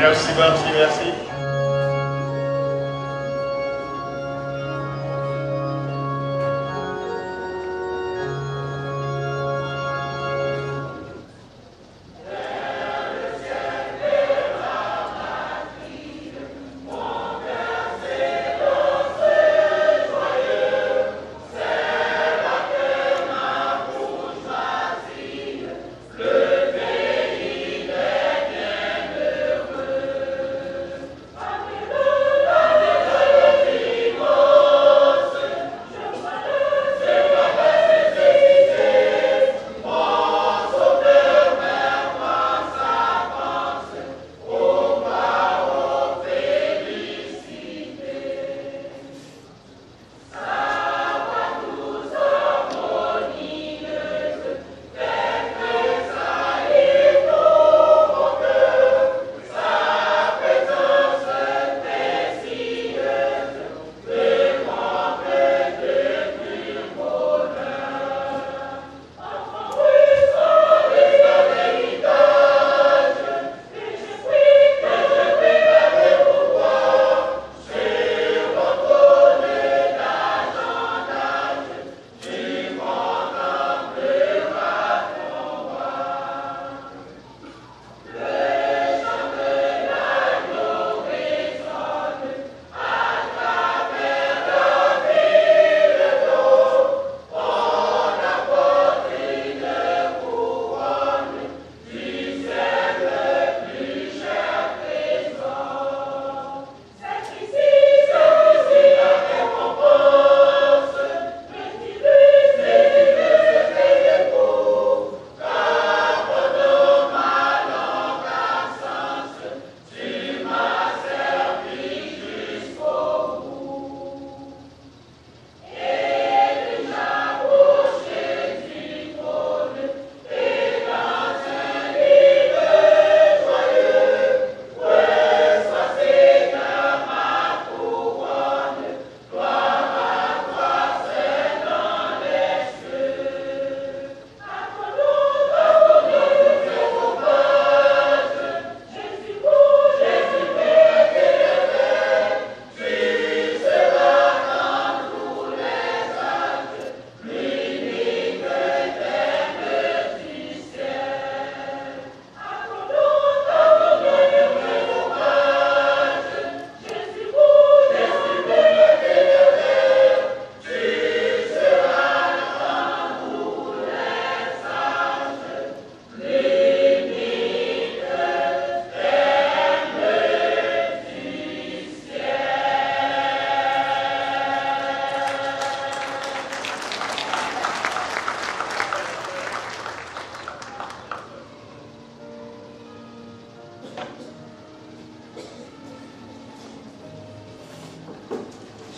Merci, merci, merci.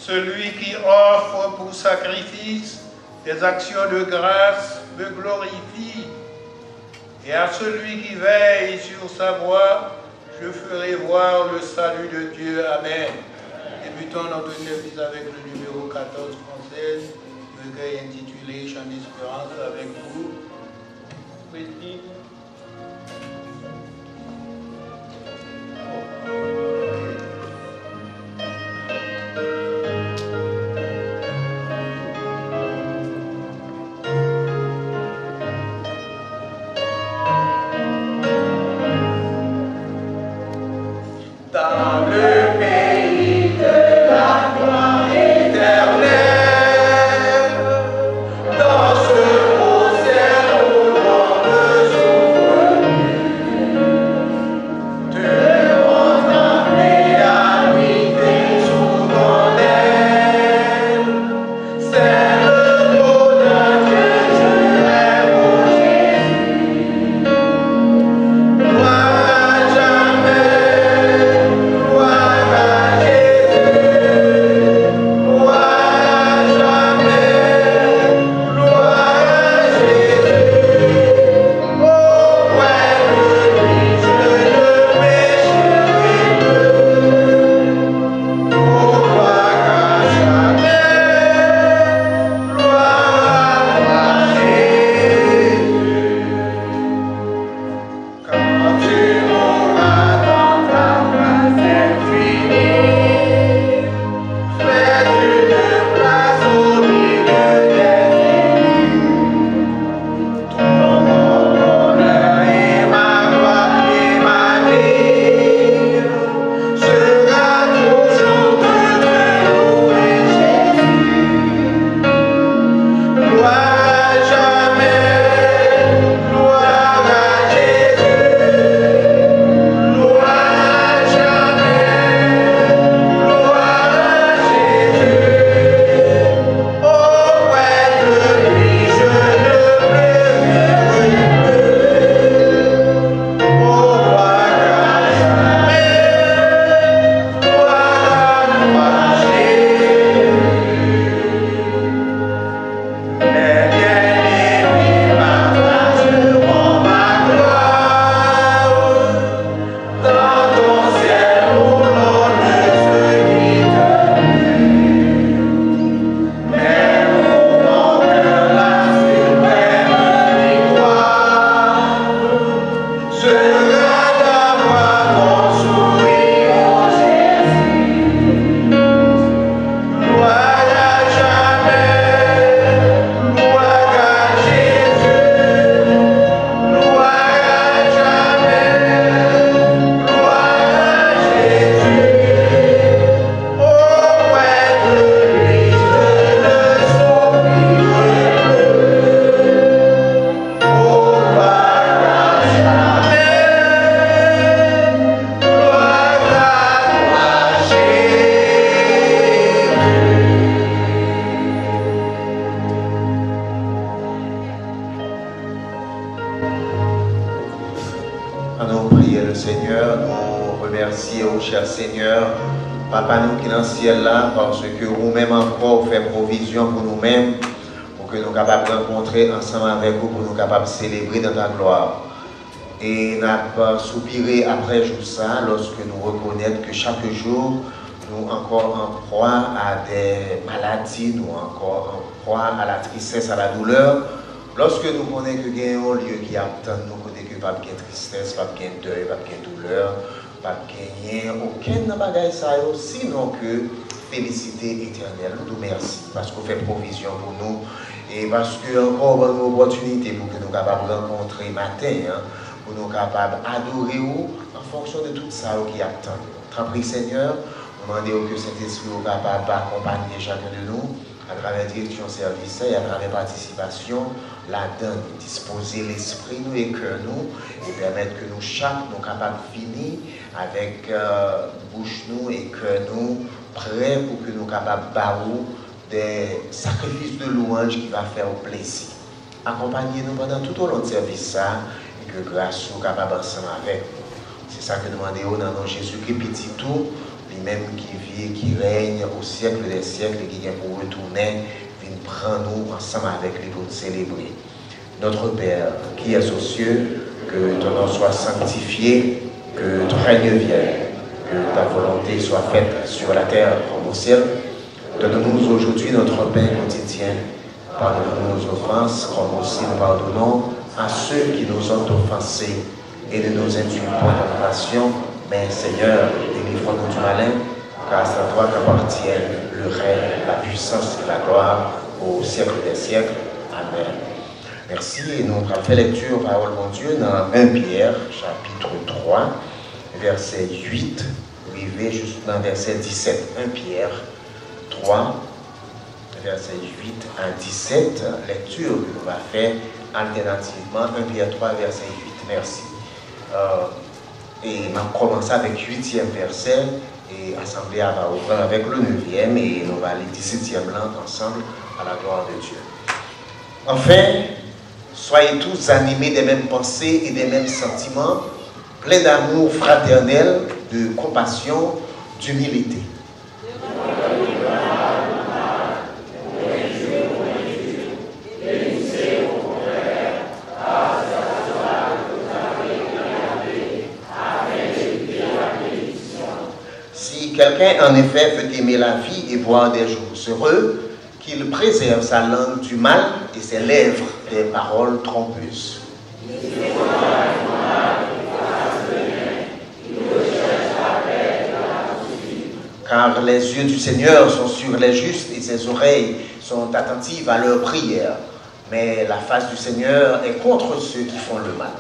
Celui qui offre pour sacrifice des actions de grâce me glorifie, et à celui qui veille sur sa voie, je ferai voir le salut de Dieu. Amen. Débutons notre service avec le numéro 14 française, recueil intitulé Chant d'espérance avec vous. Christine. Dans ce beau ciel au vent de jour. Nous prier le Seigneur, nous remercier au cher Seigneur, Papa nous qui est dans le ciel là, parce que vous-même encore fait provision pour nous-mêmes, pour que nous soyons capables de rencontrer ensemble avec vous, pour nous capables de célébrer dans ta gloire. Et nous avons soupiré après jour ça, lorsque nous reconnaissons que chaque jour, nous encore en proie à des maladies, nous encore en proie à la tristesse, à la douleur. Lorsque nous connaissons que il y a un lieu qui attend nous, côté que pas de tristesse, pas de deuil, pas de douleur, pas de aucun bagage ça, sinon que félicité éternelle. Nous merci parce qu'on fait provision pour nous et parce que encore une opportunité pour que nous soyons capables de rencontrer matin, pour nous capables d'adorer en fonction de tout ça qui attend. Tant pis Seigneur, nous demandons que cet esprit soit capable d'accompagner chacun de nous à travers la direction service et à travers la participation, la donne, disposer l'esprit nous et cœur nous et permettre que nous chaque nous capables de finir avec bouche nous et cœur nous prêts pour que nous capables de des sacrifices de louange qui va faire au plaisir. Accompagnez-nous pendant tout au long de service ça et que grâce soit capable ensemble avec nous. C'est ça que nous demandons dans nom Jésus-Christ petit tout. Lui-même qui vit et qui règne au siècle des siècles et qui vient pour retourner, vient prendre nous ensemble avec lui pour nous célébrer. Notre Père, qui es aux cieux, que ton nom soit sanctifié, que ton règne vienne, que ta volonté soit faite sur la terre comme au ciel. Donne-nous aujourd'hui notre pain quotidien. Pardonne-nous nos offenses, comme aussi nous pardonnons à ceux qui nous ont offensés. Et ne nous induis pas en tentation, mais Seigneur, délivre-nous du malin, car c'est à toi qu'appartiennent le règne, la puissance et la gloire au siècle des siècles. Amen. Merci. Et nous avons fait lecture, parole de mon Dieu, dans 1 Pierre, chapitre 3, verset 8, arrivé juste dans verset 17. 1 Pierre 3, verset 8 à 17, lecture que nous allons faire alternativement. 1 Pierre 3, verset 8. Merci. Et on a commencé avec le 8e verset et l'Assemblée va ouvrir avec le 9e et nous allons aller 17e là ensemble à la gloire de Dieu. Enfin, soyez tous animés des mêmes pensées et des mêmes sentiments, pleins d'amour fraternel, de compassion, d'humilité. Quelqu'un, en effet, veut aimer la vie et voir des jours heureux, qu'il préserve sa langue du mal et ses lèvres des paroles trompeuses. Car les yeux du Seigneur sont sur les justes et ses oreilles sont attentives à leurs prières. Mais la face du Seigneur est contre ceux qui font le mal.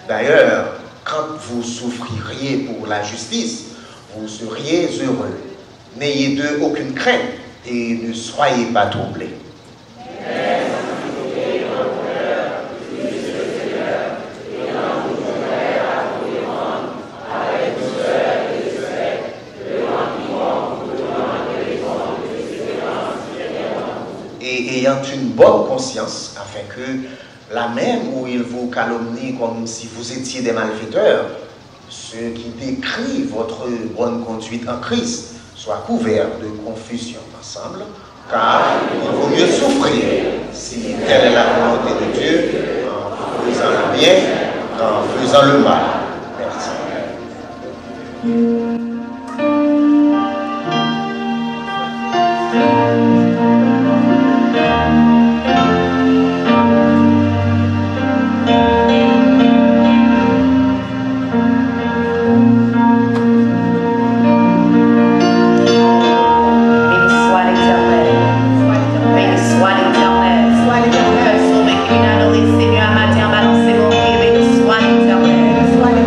D'ailleurs, quand vous souffririez pour la justice, vous seriez heureux. N'ayez d'eux aucune crainte et ne soyez pas troublés. Et ayant une bonne conscience, afin que la même où ils vous calomnient comme si vous étiez des malfaiteurs, ceux qui décrivent votre bonne conduite en Christ soient couverts de confusion ensemble, car il vaut mieux souffrir si telle est la volonté de Dieu en faisant le bien qu'en faisant le mal. Merci. Seigneur, matin, balancez mon pied, béni soit l'éternel.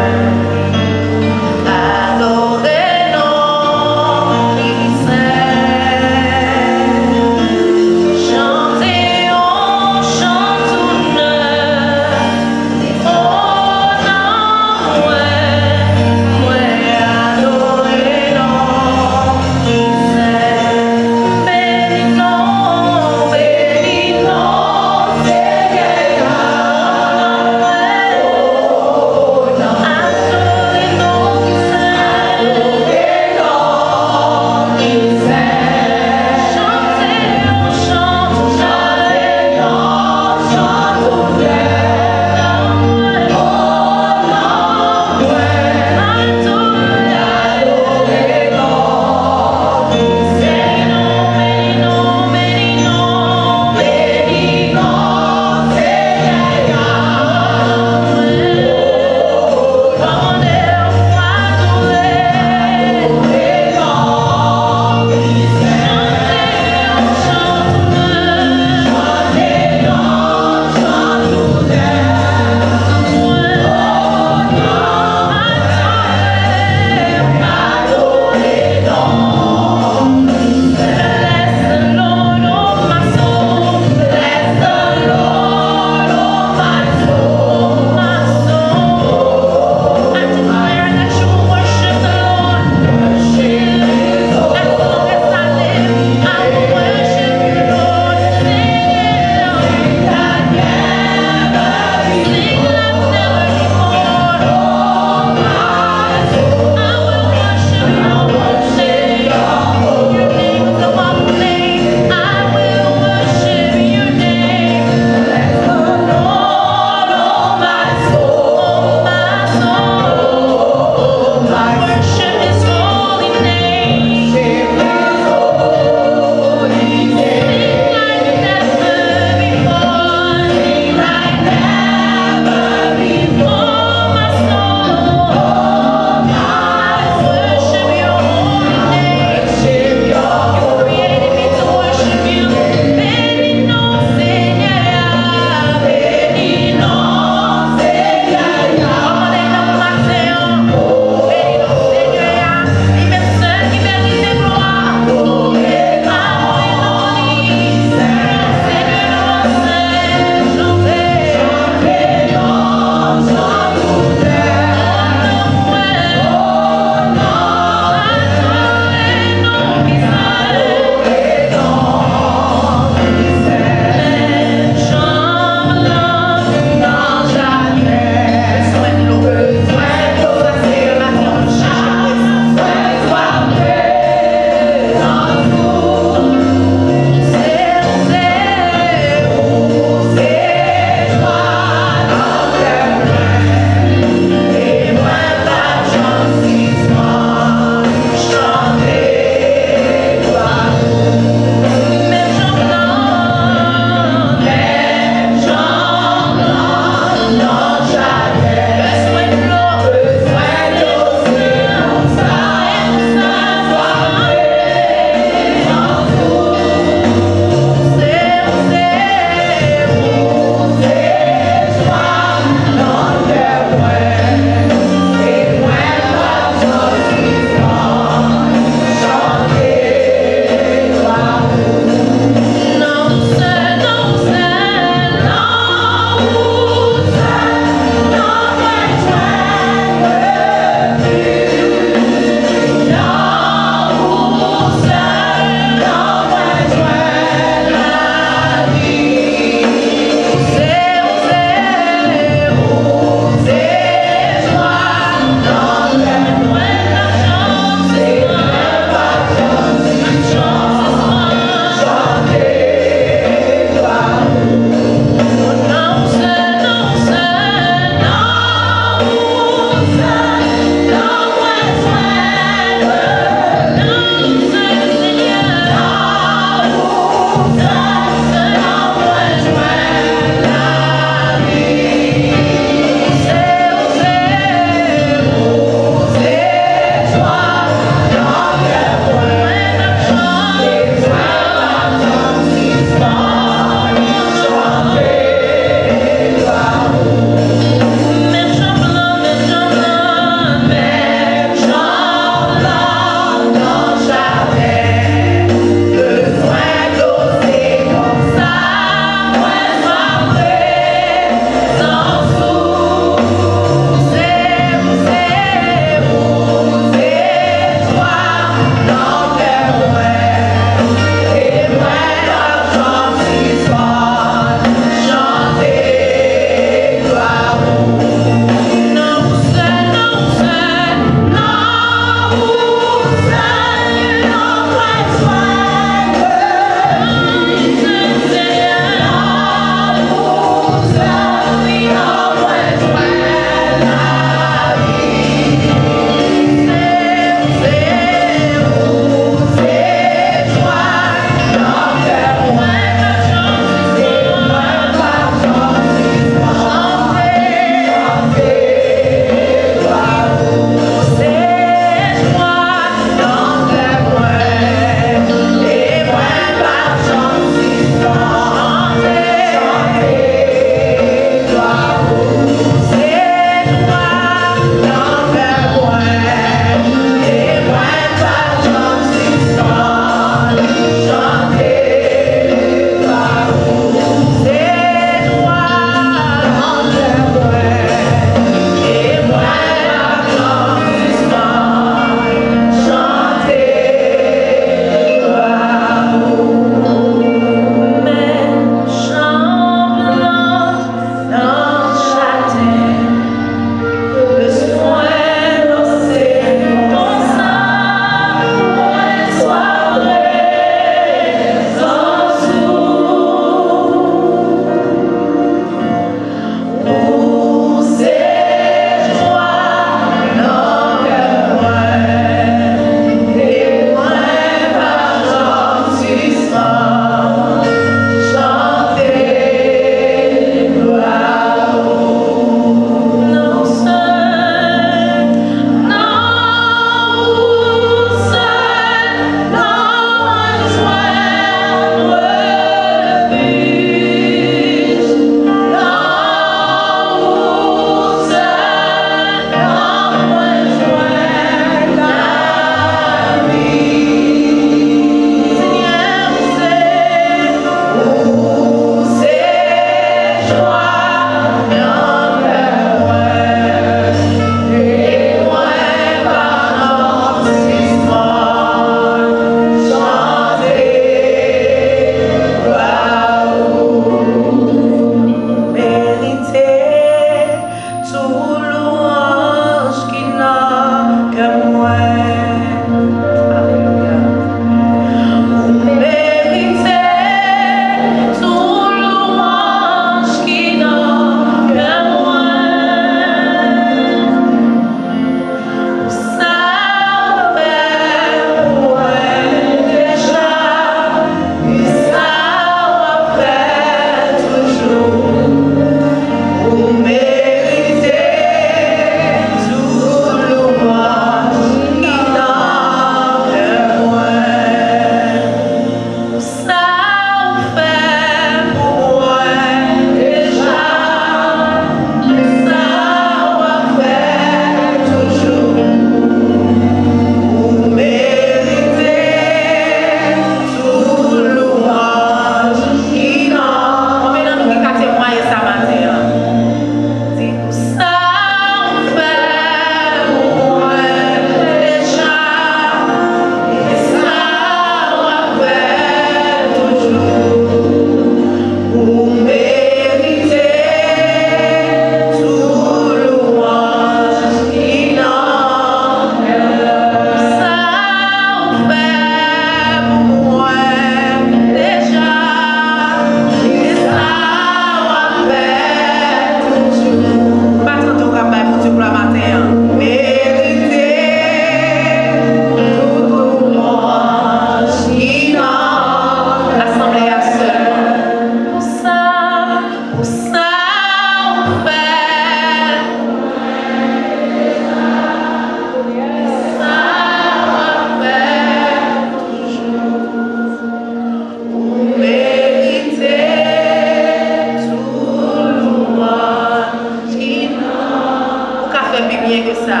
fait plus bien que ça.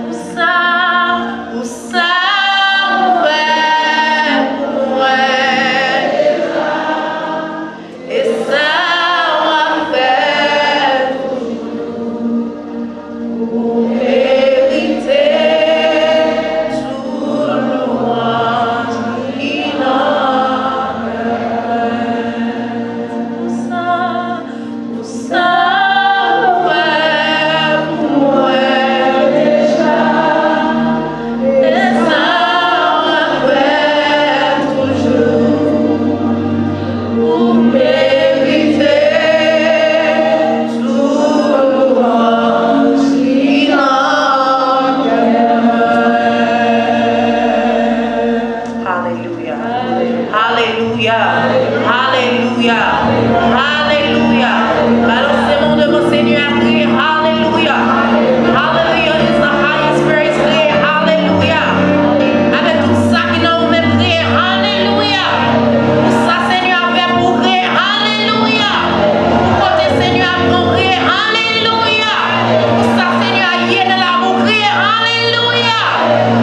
Pour ça, et ça, on va faire pour mériter tout louange innocente. Pour ça, ouais, pour moi déjà. Et ça, on va faire toujours pour mériter tout louange innocente. Hallelujah. Hallelujah. Hallelujah. Hallelujah. Balancez-moi devant Seigneur à prier. Hallelujah. Hallelujah is the highest praise. Prier. Hallelujah. Avec tout ça qui nous met prier. Hallelujah. Pour ça, Seigneur, fait pour prier. Hallelujah. Pour côté Seigneur, pour prier. Hallelujah. Pour ça, Seigneur, y est de là pour prier. Hallelujah.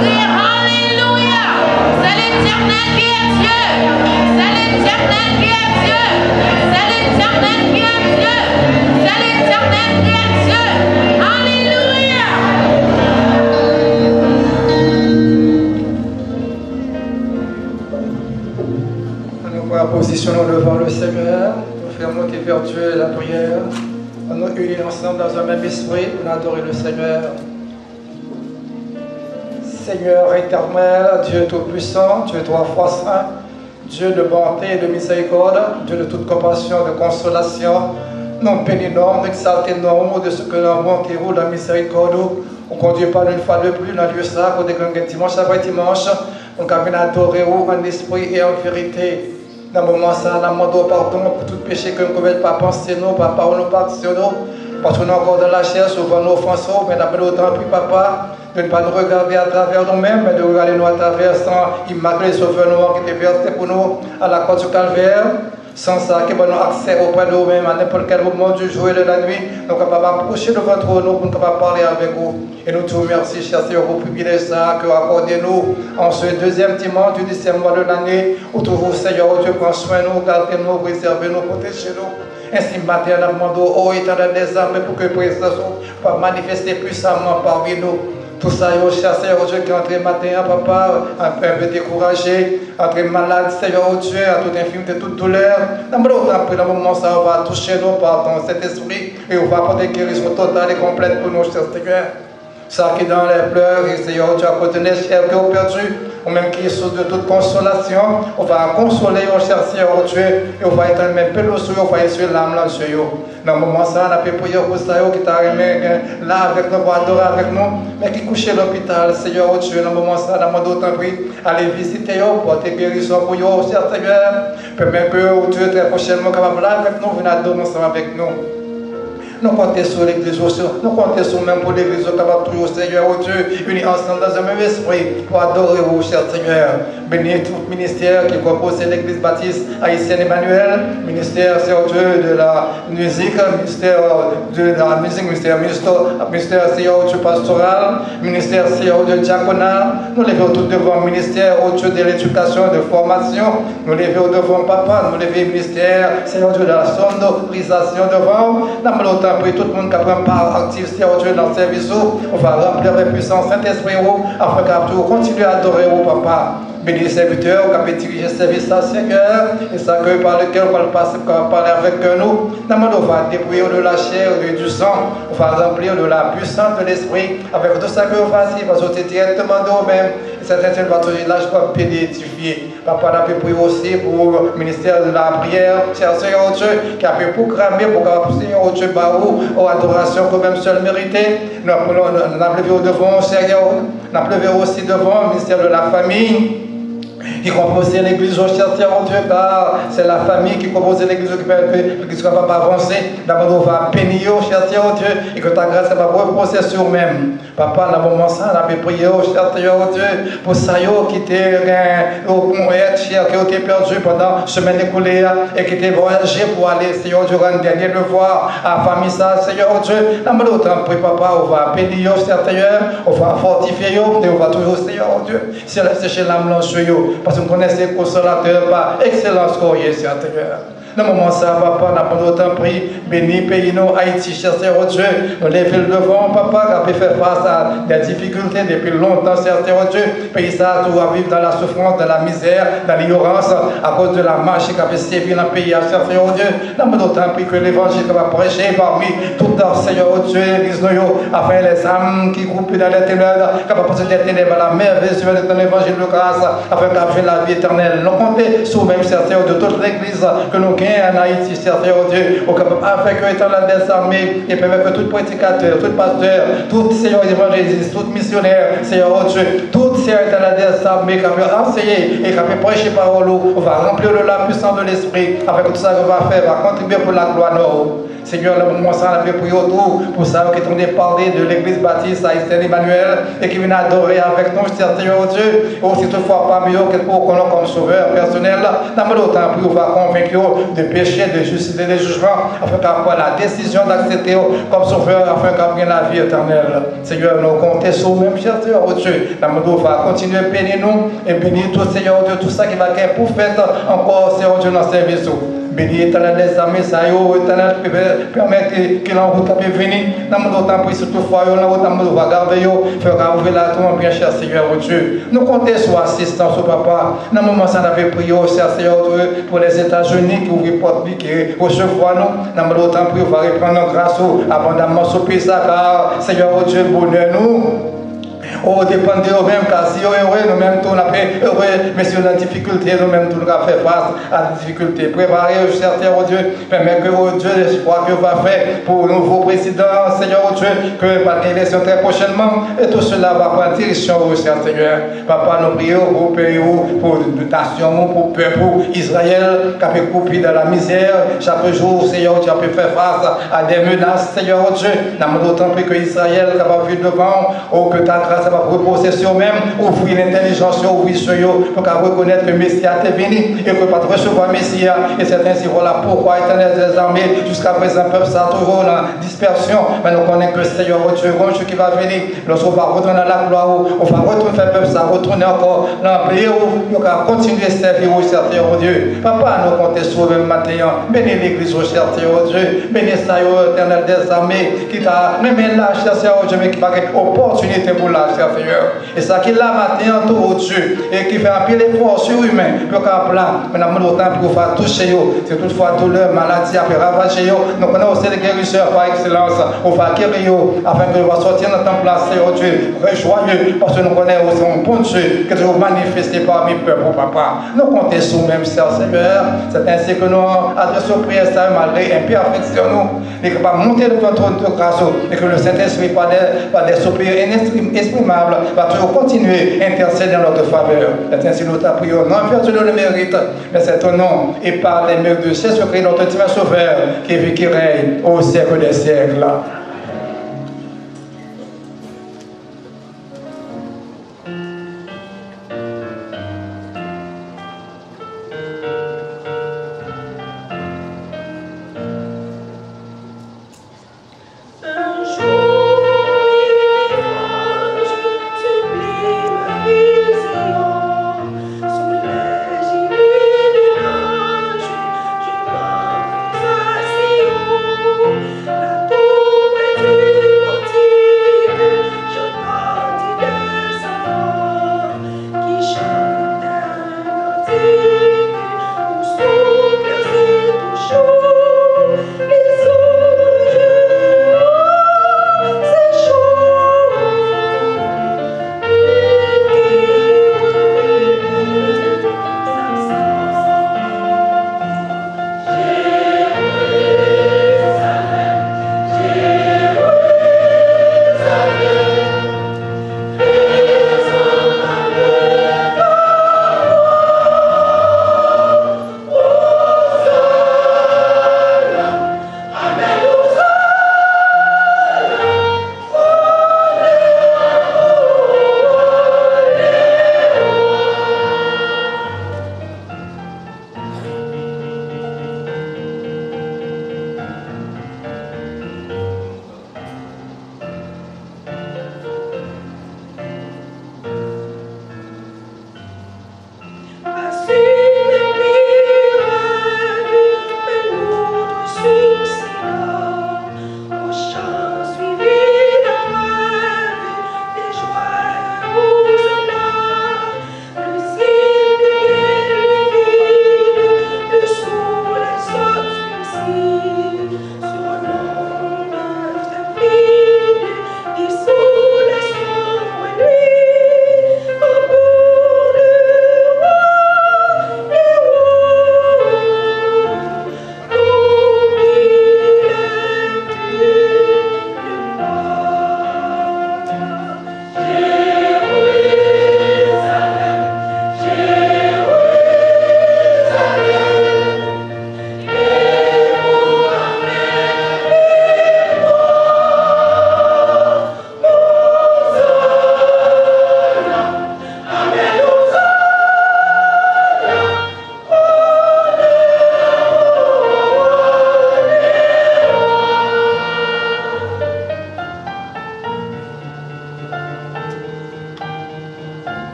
Prier. Hallelujah. C'est l'éternel qui est Dieu. C'est l'éternel qui est Dieu. C'est l'éternel qui est Dieu. C'est l'éternel qui est Dieu. Alléluia. Nous voilà positionnons devant le Seigneur. Nous faisons monter vers Dieu la prière. On nous unit ensemble dans un même esprit pour adorer le Seigneur. Seigneur éternel, Dieu tout-puissant, Dieu trois fois saint, Dieu de bonté et de miséricorde, Dieu de toute compassion, de consolation, nous bénissons, nous exaltons de ce que nous avons qui roule la miséricorde. On conduit pas une fois de plus dans le lieu ça, qu'on est dimanche après dimanche, on peut adorer en esprit et en vérité. Dans le moment ça, nous demandons pardon pour tout péché que nous ne pouvons pas penser, nous, par parole, nous, par action, parce qu'on est encore dans la chair, souvent nous offensons, mais nous autant plus, papa, de ne pas nous regarder à travers nous-mêmes, mais de regarder nous à travers sans immaculé sauveur noir qui était versé pour nous à la croix du calvaire. Sans ça, qui va nous accès auprès de nous-mêmes à n'importe quel moment du jour et de la nuit, nous sommes capables d'approcher devant nous pour nous parler avec vous. Et nous te remercions, cher Seigneur, pour le privilège que vous accordez-nous en ce deuxième dimanche du 10e mois de l'année, où toujours, Seigneur, Dieu prend soin de nous, gardez-nous, préservez-nous, protégez-nous. Ainsi, matin, nous demandons au éternel des âmes pour que présence soit manifester puissamment parmi nous. Tout ça, cher Seigneur Dieu, qui est entré matin, papa, un peu découragé, entré malade, Seigneur Dieu, à toute infirmité, toute douleur. Dans le moment, ça va toucher nous par ton Saint-Esprit et on va apporter guérison totale et complète pour nous, cher Seigneur. Ça qui est dans les pleurs, et Seigneur Dieu, à côté des chers qui ont perdu, ou même qui est source de toute consolation, on va consoler, cher Seigneur Dieu, et on va être même peu sur eux, on va essuyer l'âme là sur eux. Dans le moment ça, on a pu prier pour ça, qui t'a remis là avec nous, pour adorer avec nous, mais qui couche à l'hôpital, Seigneur Dieu, dans le moment ça, on a demandé autant prix, aller visiter eux, porter guérison pour eux, cher Seigneur, permet que Dieu très prochainement capable là avec nous, venir adorer ensemble avec nous. Nous comptons sur l'église aussi, nous comptons sur même pour l'église capable toujours, Seigneur, oh Dieu, unis ensemble dans un même esprit pour adorer vous, cher Seigneur. Bénis tout ministère qui compose l'église baptiste haïtienne Emmanuel, ministère, Seigneur Dieu, de la musique, ministère de la musique, ministère, Seigneur Dieu, pastoral, ministère, Seigneur Dieu, diaconal. Nous levons tout devant le ministère, oh Dieu, de l'éducation, de formation. Nous levons devant papa, nous levons le ministère, Seigneur Dieu, de la sonorisation devant. Après tout le monde qui prend part active, Seigneur Dieu, dans le service, on va remplir la puissance Saint-Esprit afin que continuer à adorer au papa. Bénis les serviteurs qui peuvent diriger le service, Seigneur, et ça que par lequel on va parler avec nous. On va dépouiller de la chair et du sang, on va remplir de la puissance de l'esprit avec tout ça que on va faire, parce que c'est directement de nous-mêmes. Et cette va toujours là, je peux pédifier. Papa, on a pu prier aussi pour le ministère de la prière, cher Seigneur Dieu, qui a pu proclamer pour que Seigneur Dieu, aux adorations que même seul mérité. Nous avons levé devant, Seigneur, nous avons levé aussi devant le ministère de la famille. qui compose l'église, oh cher Dieu, car c'est la famille qui compose l'église qui peut l'église va pas avancer. D'abord, on va bénir, oh cher Dieu, et que ta grâce va reposer sur nous-mêmes. Papa, dans le moment ça, on a prié, oh cher Dieu, pour ça, qui était cher, qui était perdu pendant la semaine écoulée et qui était voyagé pour aller, Seigneur Dieu, rendre dernier devoir à la famille, ça, Seigneur Dieu. Dans le temps, papa, on va bénir, Seigneur, on va fortifier, et on va toujours, Seigneur Dieu, sécher l'âme sur eux, parce qu'on connaît ces consolateurs par excellence, Seigneur. Dans le moment ça, papa, n'a pas d'autant pris, béni, pays, nous, Haïti, cher Seigneur Dieu, nous lèvons le devant, papa, qui a fait face à des difficultés depuis longtemps, Seigneur Dieu, pays ça, tout à vivre dans la souffrance, dans la misère, dans l'ignorance, à cause de la marche qui a fait sévir dans le pays, Seigneur Dieu, n'a pas d'autant pris que l'évangile va prêcher parmi tout dans Seigneur Dieu, l'église, afin les âmes qui groupent dans les ténèbres, qui va passer les ténèbres à la merveille sur l'évangile de grâce, afin qu'après la vie éternelle, nous comptons sur même Seigneur de toute l'église que nous en Haïti, Seigneur Dieu, afin que l'éternel des armées et permet que tout prédicateur, tout pasteur, tout Seigneur évangéliste, tout missionnaire, Seigneur Dieu, tout Seigneur éternel des armées qui a pu enseigner et qui a pu prêcher parole, on va remplir de la puissance de l'esprit, afin que tout ça qu'on va faire va contribuer pour la gloire de nous. Seigneur, le moment ça, on a prié autour pour ça qui est parler de l'église baptiste haïtienne Emmanuel et qui vient adorer avec nous, Seigneur Dieu, et aussi toutefois parmi eux, quelqu'un qu'on a comme sauveur personnel, dans le temps, on va convaincre de péché, de justice et de jugement, afin qu'après la décision d'accepter comme sauveur, afin qu'après la vie éternelle. Seigneur, nous comptons sur nous-mêmes, cher Dieu, dans le temps, on va continuer à bénir nous et bénir tout, Seigneur Dieu, tout ça qui va être pour faire encore, Seigneur Dieu, dans le service. Béni éternel des armées, ça y est, éternel, permettre que l'enroute puisse venir. Dans mon temps, pour surtout fois, l'enroute va garder, faire ouvrir la tombe, bien cher Seigneur Dieu. Nous comptons sur assistance au papa. Dans le moment, ça avait prié au Seigneur Dieu pour les États-Unis qui ouvrent porte, qui recevoir nous. Dans mon temps, pour va reprendre grâce abondamment sur pays, car Seigneur Dieu, bonheur nous. Oh, dépend de nous-mêmes, car si nous-mêmes, on a fait heureux, mais sur la difficulté, nous-mêmes, nous avons fait face à la difficulté. Préparez, cher Seigneur Dieu, permet que Dieu, l'espoir que va faire pour le nouveau président, Seigneur Dieu, que par l'élection très prochainement, et tout cela va prendre direction, cher Seigneur. Papa, nous prions pour le pays, pour la nation, pour le peuple, pour Israël, qui a pu couper dans la misère. Chaque jour, Seigneur, tu as pu faire face à des menaces, Seigneur Dieu. Nous d'autant plus que Israël, qui a vu devant, oh, que ta grâce va reposer sur eux-mêmes, ouvrir l'intelligence, ouvrir sur eux, pour qu'à reconnaître que le Messie a été venu et que pas recevoir le Messie. Et c'est ainsi, voilà pourquoi éternel des armées, jusqu'à présent, le peuple ça toujours dans la dispersion. Mais nous connaissons que le Seigneur Dieu, qui va venir, lorsqu'on va retourner dans la gloire, on va retourner faire le peuple ça, retourner encore dans le pays où on va continuer à servir au Seigneur Dieu. Papa, nous comptons sur le matin, bénis l'église au Seigneur Dieu, bénis ça, éternel des armées, qui t'a même là, Seigneur Dieu, mais qui va avoir opportunité pour la Seigneur. Et ça qui l'a matin tout Dieu et qui fait un pile d'efforts sur humain pour qu'à plat, maintenant le temps pour faire toucher eux, c'est toutefois douleur, maladie a fait ravager eux, nous connaissons aussi les guérisseurs par excellence, on va guérir eux afin que nous va sortir dans ton place, Seigneur Dieu, joyeux, parce que nous connaissons aussi un bon Dieu que nous manifester parmi le peuple, papa. Nous comptons sur nous-mêmes, Seigneur, c'est ainsi que nous adressons prière malgré imperfection, nous, et que pas monter devant ton trône de grâce, et que le Saint-Esprit par des soupirs inexprimables va toujours continuer à intercéder dans notre faveur. C'est ainsi nous t'apprions, non en vertu de le mérite, mais c'est ton nom et par les mérites de Jésus-Christ, notre divin sauveur, qui vit, qui règne au siècle des siècles. La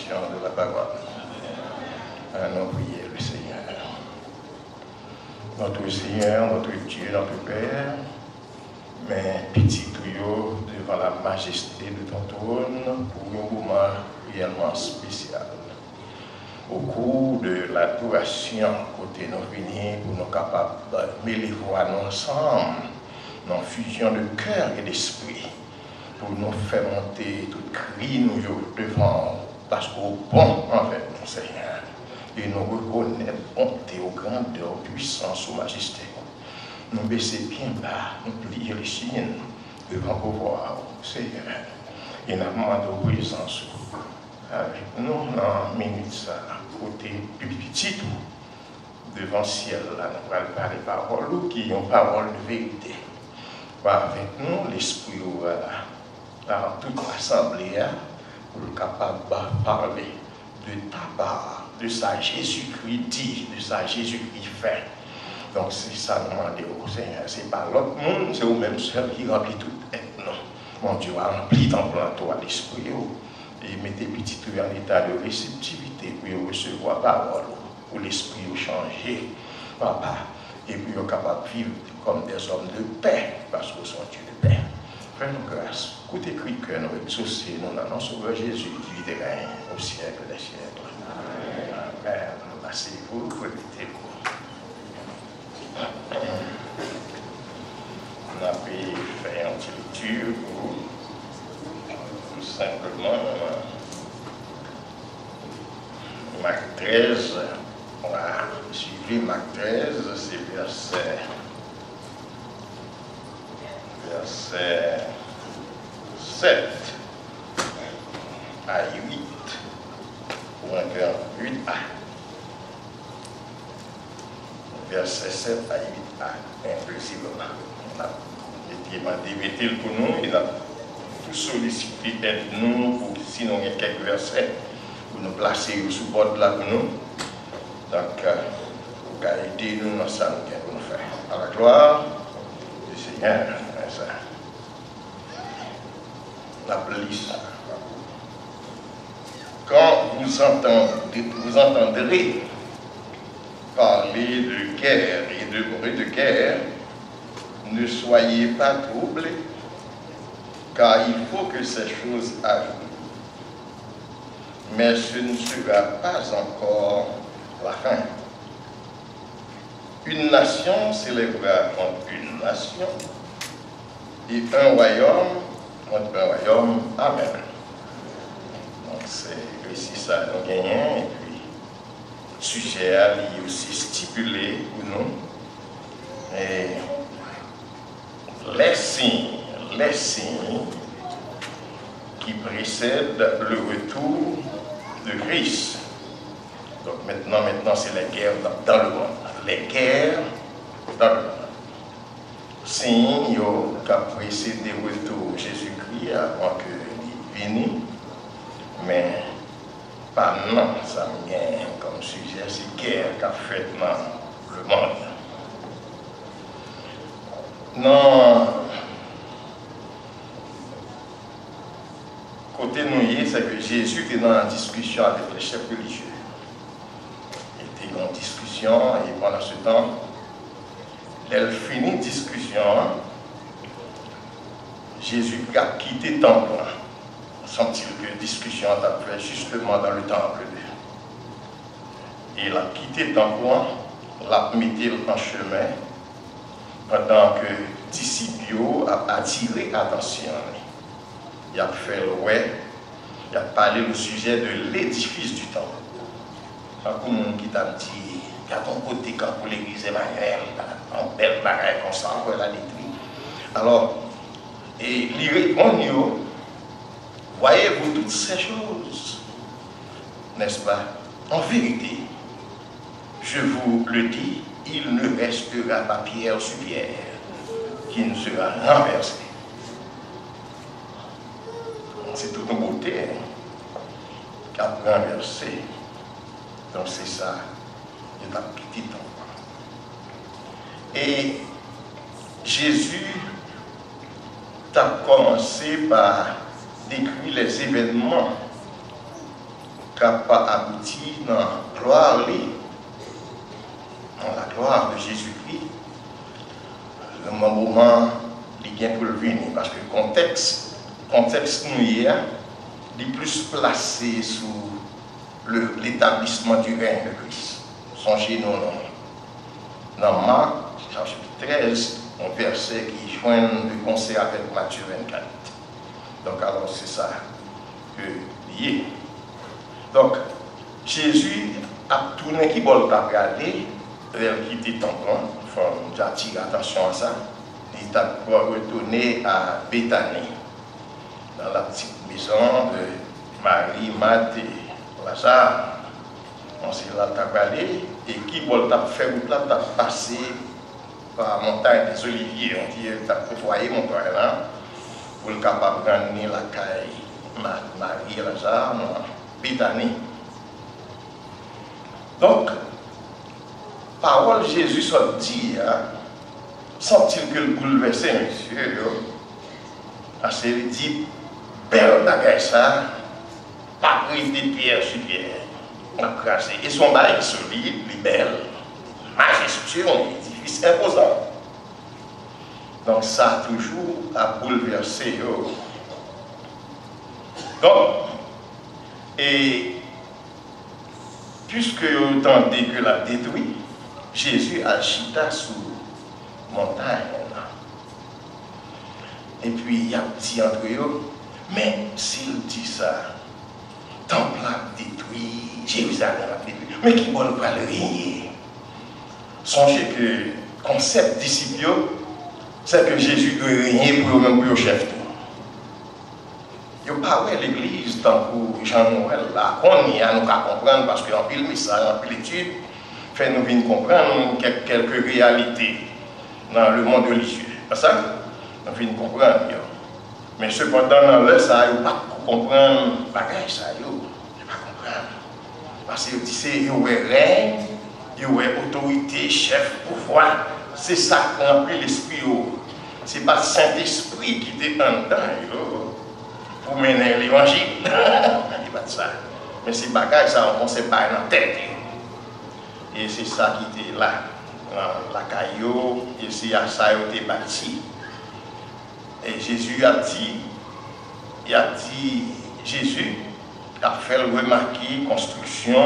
méditation de la parole. Nous prions le Seigneur. Notre Seigneur, notre Dieu, notre Père, mais petit tuyau devant la majesté de ton trône pour un moment réellement spécial. Au cours de l'adoration, côté nous venir pour nous capables de mêler voix ensemble, dans fusion de cœur et d'esprit, pour nous faire monter tout cri nous devant, parce qu'au bon envers nous, Seigneur, et nous reconnaître bonté aux grandeur, puissance, aux majesté. Nous baisser bien bas, nous plier les signes devant pouvoir, Seigneur, et nous demandons présence avec nous dans la minute ça, côté petit tout, devant le ciel, là, nous allons parler paroles qui ont parole de vérité. Avec nous, l'esprit dans toute l'assemblée, pour le capable de parler de ta part, de ça Jésus-Christ dit, de ça Jésus-Christ fait. Donc c'est ça nous demandons au Seigneur. C'est pas l'autre monde, c'est vous-même seul qui remplit tout être. Non. Mon Dieu a rempli ton plan, toi, l'esprit. Et mettez petit tout en état de réceptivité pour recevoir la parole, pour l'esprit changer, papa. Et puis vous êtes capable de vivre comme des hommes de paix, parce que vous sont Dieu de paix. Fais-nous grâce. Écoutez, cri que nous exaucer, nous dans notre Sauveur Jésus, qui vit et règne au siècle des siècles. Amen. Asseyez-vous, répétez-vous. On a fait une petite lecture pour tout simplement Marc 13. On a suivi Marc 13, c'est verset 7 à 8, ou encore 8a. Verset 7 à 8a, inclusivement. On a été pour nous, il a tout sollicité de nous, pour sinon il y a quelques versets, pour nous placer sous bord là pour nous. Donc, pour aider nous dans ça, nous nous faire. À la gloire du Seigneur, ça. La police. Quand vous entendrez parler de guerre et de bruit de guerre, ne soyez pas troublés, car il faut que ces choses arrivent. Mais ce ne sera pas encore la fin. Une nation s'élèvera contre une nation et un royaume contre un royaume. Amen. Donc c'est ici ça nous gagnons et puis le sujet est aussi stipulé pour nous. Et les signes qui précèdent le retour de Christ. Donc maintenant c'est la guerre dans le monde. Les guerres dans le monde. Signes qui ont précédé le retour de Jésus-Christ avant qu'il vienne. Mais pas non, ça me vient comme sujet, c'est guerre qu'a fait dans le monde. Non. Côté nous, c'est que Jésus était dans une discussion avec les chefs religieux. Il était en discussion et pendant ce temps, elle finit la discussion. Jésus a quitté le temple. Semble-t-il que la discussion a fait justement dans le temple. Il a quitté le temple, l'a mis en chemin pendant que les disciples a attiré l'attention. Il a fait le ouais, il a parlé le sujet de l'édifice du temple. Beaucoup de monde qui t'a dit, il y a ton côté quand pour l'église Emmanuel, en belle bagaille comme ça, on l'a détruit. Alors, et il répond, voyez-vous toutes ces choses, n'est-ce pas? En vérité, je vous le dis, il ne restera pas pierre sur pierre qui ne sera renversée. C'est toute une beauté qui a renversé. Donc c'est ça, il a quitté ton corps. Et Jésus a commencé par décrire les événements capable aboutir dans la gloire, dans la gloire de Jésus-Christ. Le moment il vient pour le venir, parce que le contexte nous y a, est plus placé sous l'établissement du règne de Christ. Songez-nous dans Marc, chapitre 13, un verset qui joint le conseil avec Matthieu 24. Donc alors c'est ça que lié. Donc Jésus a tourné qui bol t'a regardé, il était tampon, il faut attirer attention à ça. Il t'a retourné à Béthanie, dans la petite maison de Marie, Marthe et Lazare. On s'est là t'a regardé et qui bol t'a fait route là, t'a passé par la montagne des Oliviers, on dit t'a côtoyé montagne là. Pour le capable de gagner la caille Marie et Lazare dans Béthanie. Donc, parole Jésus soit dit, sent-il que le bouleversé, monsieur, parce qu'il dit, belle bagaille ça, pas prise de pierre sur pierre, on a crasé. Et son bail solide, il est belle, majestueux, un édifice imposant. Donc ça toujours a bouleversé. Donc, et puisque vous tentez que la détruit, Jésus a chita sous montagne. Et puis il y a dit entre eux, mais s'il dit ça, temple a détruit, Jérusalem a détruit, mais qui va pas le régner? Songez que le concept disciple, c'est que Jésus doit régner pour eux-mêmes, pour le chef. Il n'y a pas l'église tant que Jean-Noël là, on y a nous qu'à comprendre parce qu'en pile message, en pile étude, fait nous venir comprendre quelques réalités dans le monde religieux. C'est ça? Nous venons comprendre. Mais cependant, dans le ça, il n'y a pas comprendre bagage ça, il n'y a pas comprendre. Parce que c'est il y a règne, il y a autorité, chef, pouvoir. C'est ça qui remplit l'esprit. Ce n'est pas le Saint-Esprit qui est en dedans pour mener l'évangile. Il n'y a pas de ça. Mais ces bagages, ça, on ne sait pas dans la tête. Et c'est ça qui était là, dans la caillou, et c'est à ça qu'il a été bâti. Et Jésus a dit, Jésus a fait le remarquer, construction,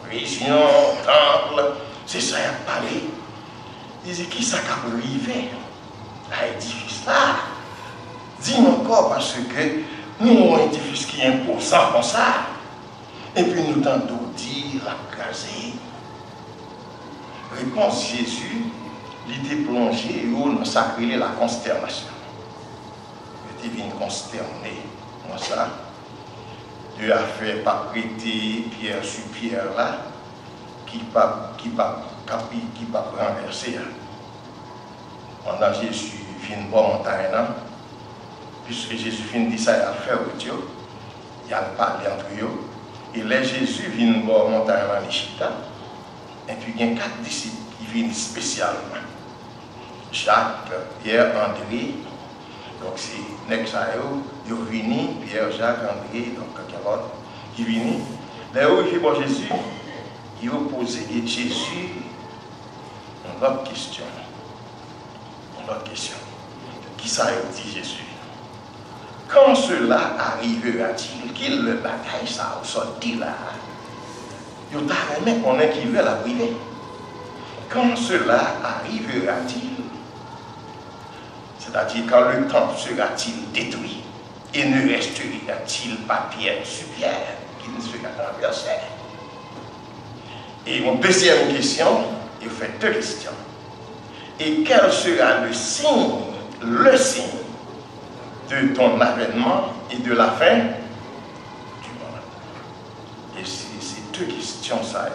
vision, temple, c'est ça qu'il a parlé. Il dit, qui ça qui a privé à l'édifice là? Dis-nous encore parce que nous avons un édifice qui est imposant comme ça. Et puis nous tentons dire la crasée. Réponse Jésus, il était plongé dans sacré la consternation. Il était venu consterner dans ça. Dieu a fait pas prêter pierre sur pierre là, qui pas renverser. Pendant Jésus vient de montagne là, puisque Jésus vient de ça à faire au Dieu, il a parlé entre eux. Et là Jésus vient de montagne là, Nishita. Et puis il y a 4 disciples qui viennent spécialement. Jacques, Pierre, André. Donc c'est Nexayo, ils viennent, Pierre, Jacques, André, donc Carotte, qui viennent. Là où il fait pour Jésus, il a posé à Jésus une autre question. Une autre question. Qui ça a dit Jésus? Quand cela arrivera-t-il? Qu'il le bagaille ça au sorti là? Il y a des qu'on est qui veut la priver. Quand cela arrivera-t-il? C'est-à-dire quand le temple sera-t-il détruit et ne restera-t-il pas pierre sur pierre qui ne sera renversé? Et mon deuxième question, il fait 2 questions. Et quel sera le signe de ton avènement et de la fin du monde? Et c'est ces 2 questions, ça,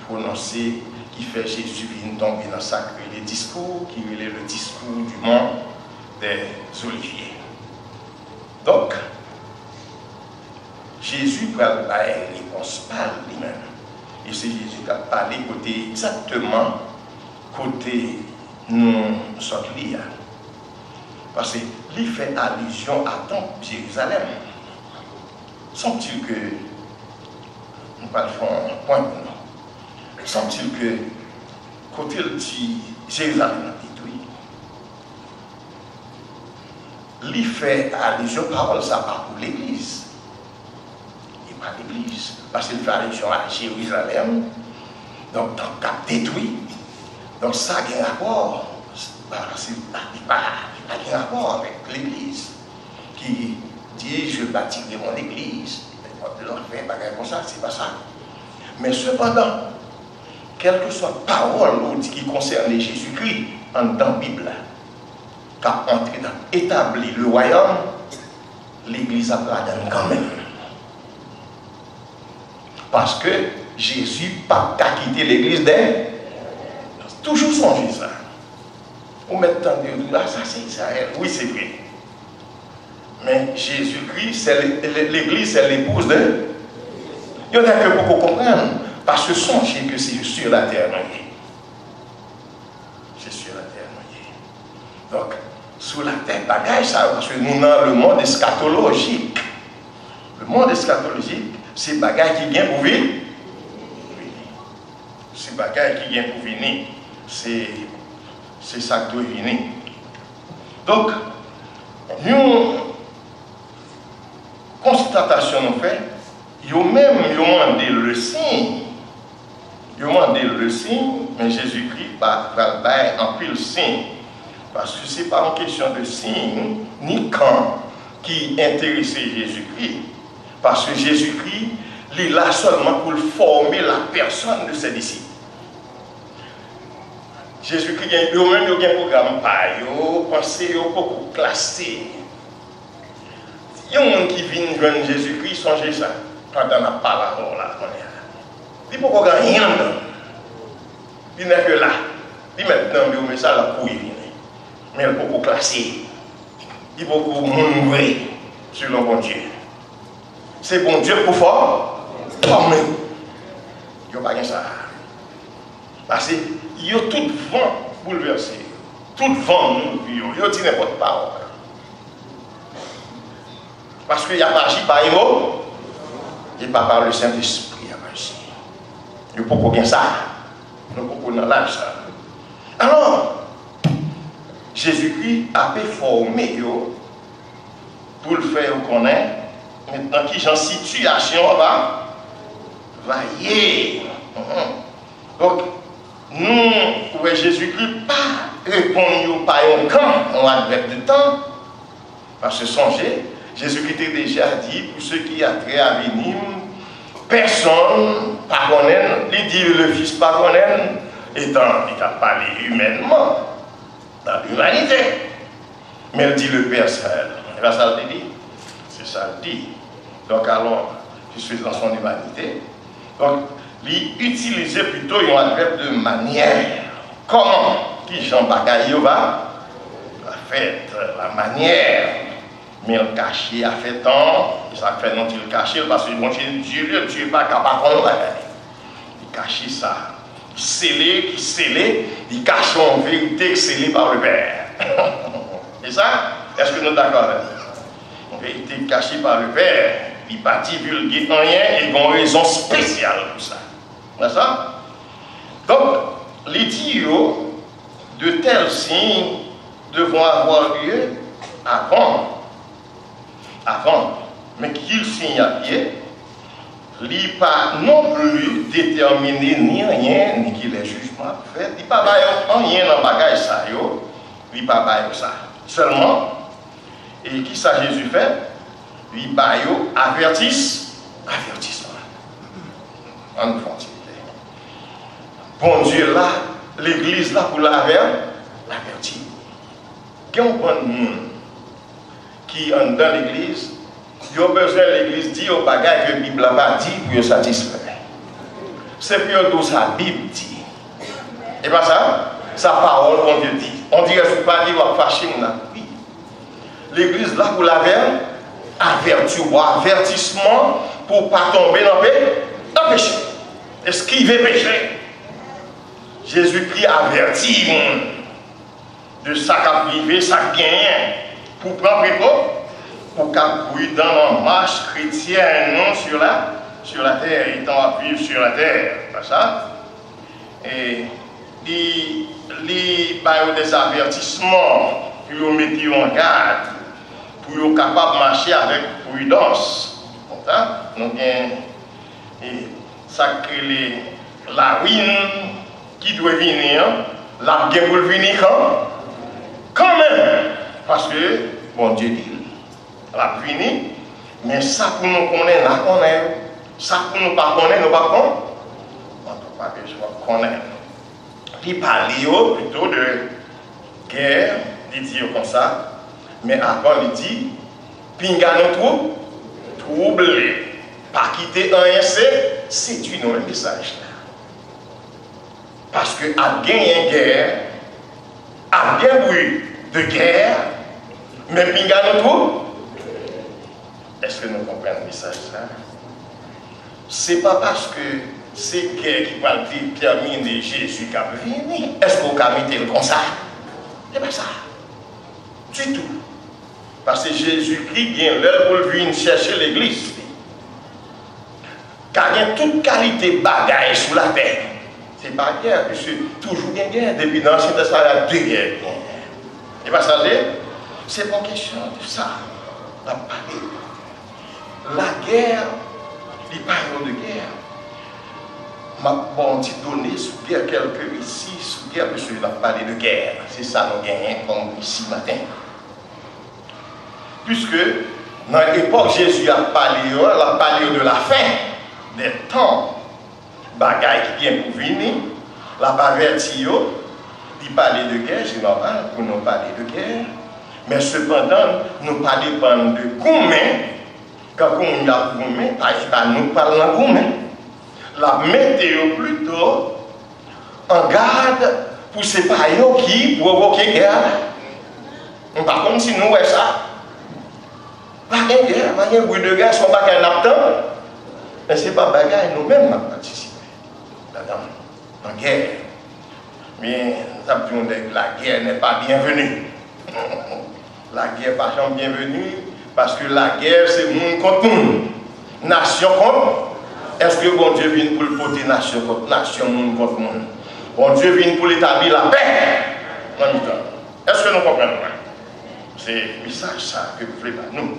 prononcées, qui fait Jésus vient tomber dans sacré les discours, qui est le discours du monde des Oliviers. Donc, Jésus va parler réponse par lui-même. Et c'est Jésus qui a parlé côté exactement côté nous sommes liés. Parce qu'il fait allusion à Temple Jérusalem. Semble-t-il que va faire un point pour nous. Semble-t-il que, quand il dit Jérusalem détruit, il fait allusion, parole, ça part pour l'Église. Et pas l'Église. Parce qu'il fait allusion à Jérusalem, donc dans le cap détruit. Donc ça a un rapport, pas un rapport avec l'Église, qui dit je bâtirai mon Église. Comme ça, c'est pas ça. Mais cependant, quelle que soit la parole qui concerne Jésus-Christ dans la Bible, qui a entré dans établi le royaume, l'Église a la donne quand même. Parce que Jésus n'a pas quitté l'Église d'elle. Toujours songer ça. Vous mettez tant de ça c'est Israël. Oui, c'est vrai. Mais Jésus-Christ, l'Église, c'est l'épouse de. Il y en a que beaucoup comprennent. Parce que songez que c'est sur la terre noyée. C'est sur la terre noyée. Donc, sous la terre, bagaille ça, parce que nous avons le monde eschatologique. Le monde eschatologique, c'est bagaille qui vient pour vivre. C'est bagaille qui vient pour venir. C'est ça qui doit venir. Donc, nous, constatation nous fait, ils ont même demandé le signe. Ils ont demandé le signe, mais Jésus-Christ va faire en pile signe. Parce que ce n'est pas une question de signe, ni quand, qui intéressait Jésus-Christ. Parce que Jésus-Christ, il est là seulement pour former la personne de ses disciples. Jésus-Christ, il y a même un programme, il pensez beaucoup classé. Il y a un monde qui vient de Jésus-Christ, songez ça, pendant la parole là. Il ne peut pas rien dedans. Il n'est que là. Il met dans le message là pour y venir. Mais il peut pas classer. Il peut pas mourir sur le bon Dieu. C'est bon Dieu pour fort. Comme il n'y a pas ça. Parce qu'il y a tout vent bouleversé. Tout vent, il y a dit n'importe parole. Parce qu'il n'y a pas agi par les mots. Il n'y a pas par le Saint-Esprit. Il ne peut pas bien ça. Il ne peut pas dans l'âge ça. Alors, Jésus-Christ a fait former pour le faire connaître. Maintenant, qui en situation va y aller. Donc, nous, Jésus-Christ, pas répondre par un camp, on a de temps. Parce que songez, Jésus-Christ a déjà dit, pour ceux qui ont trait à venir, personne pas connaît, il dit le Fils pas connaît, étant il a parlé humainement, dans l'humanité. Mais il dit le Père seul. C'est pas ça qu'il dit. C'est ça qu'il dit. Donc alors, je suis dans son humanité. Donc, il utilisait plutôt un adverbe de manière. Comment qui Jean Bagaille va faire la manière. Mais le caché a fait tant, ça fait non il caché parce que bon Dieu n'est pas capable de comprendre. Il cache ça. Il scellé, il cache en vérité scellé par le Père. C'est ça? Est-ce que nous sommes d'accord avec ça? En vérité cachée par le Père, il n'est pas divulgué en rien et il y a une raison spéciale pour ça. C'est ça? Donc, les dios de tels signes devront avoir lieu avant. Mais qu'il signe à pied, il n'est pas non plus déterminé ni rien, ni qu'il est jugement fait. Il n'est pas rien dans le bagage ça, il n'est pas ça. Seulement, et qui ça Jésus fait? Il n'y a pas avertissement. En enfant. Bon Dieu là, l'église là pour l'avertir. Qu'il y a un bon monde qui est dans l'église, il a besoin de l'église dit au bagage que la Bible n'a pas dit pour le satisfaire. C'est pour tout ça la Bible dit. Et pas ça? Sa parole, on Dieu dit. On dirait que je ne peux pas dire qu'on va fâcher. Oui. L'église là pour l'avertir, avertissement pour ne pas tomber dans le péché. Esquiver le péché. Jésus-Christ avertit de ça qui a privé, ça qui gagne. Pour prendre préco, pour qu'à dans la marche chrétienne sur la terre, étant vivre sur la terre, pas ça? Et il y a des avertissements pour vous mettre en garde, pour vous capable de marcher avec prudence. Donc, ça crée la ruine qui doit venir, la guerre doit venir quand même. Parce que, bon Dieu dit, la venir, mais ça pour nous connaître, là qu'on est. Ça pour nous pas connaître, nous pas connaître. On ne peut pas connaître. Il parle plutôt de guerre, il dit comme ça, mais avant il dit, pinga nous troublé, pas quitter un c'est du nom le message là. Parce que à gagner une guerre, à gagner bruit de guerre, mais pinga nous trouble. Est-ce que nous comprenons le message là? C'est pas parce que c'est guerre qui va terminer Jésus qui a venu. Est-ce qu'on a mis le comme ça? C'est pas ça. Du tout. Parce que Jésus-Christ vient l'heure pour venir chercher l'église. Car il y a toute qualité de bagaille sur la terre. C'est pas guerre, puisque toujours il y a guerre. Depuis l'Ancien Testament, il y a deux guerres. Et pas ça, c'est pas question de ça. La guerre, il parle de guerre. Bon, on dit donner sous guerre quelques ici, sous guerre, parce qu'il a parlé de guerre. C'est ça nous gagnons comme ici matin. Puisque dans l'époque Jésus a parlé de la fin des temps, bagaille qui vient pour venir, la averti, il parlait de guerre, c'est normal pour nous parler de guerre, mais cependant, nous ne parlons pas de combien, quand on a combien, pas nous parlons de combien. La météo plutôt en garde pour ces païens qui provoquent guerre. Par contre, si nous voyons ça, pas de guerre, pas de bruit de guerre, ce n'est pas qu'un aptant, mais ce n'est pas bagaille, nous-mêmes nous participons dans la guerre. Mais nous avons dit que la guerre n'est pas bienvenue. La guerre n'est pas bienvenue parce que la guerre c'est monde contre monde, nation contre. Est-ce que bon Dieu vient pour le porter nation contre nation, monde contre monde? Bon Dieu vient pour établir la paix en même temps. Est-ce que nous comprenons? C'est le message ça que vous voulez pas nous.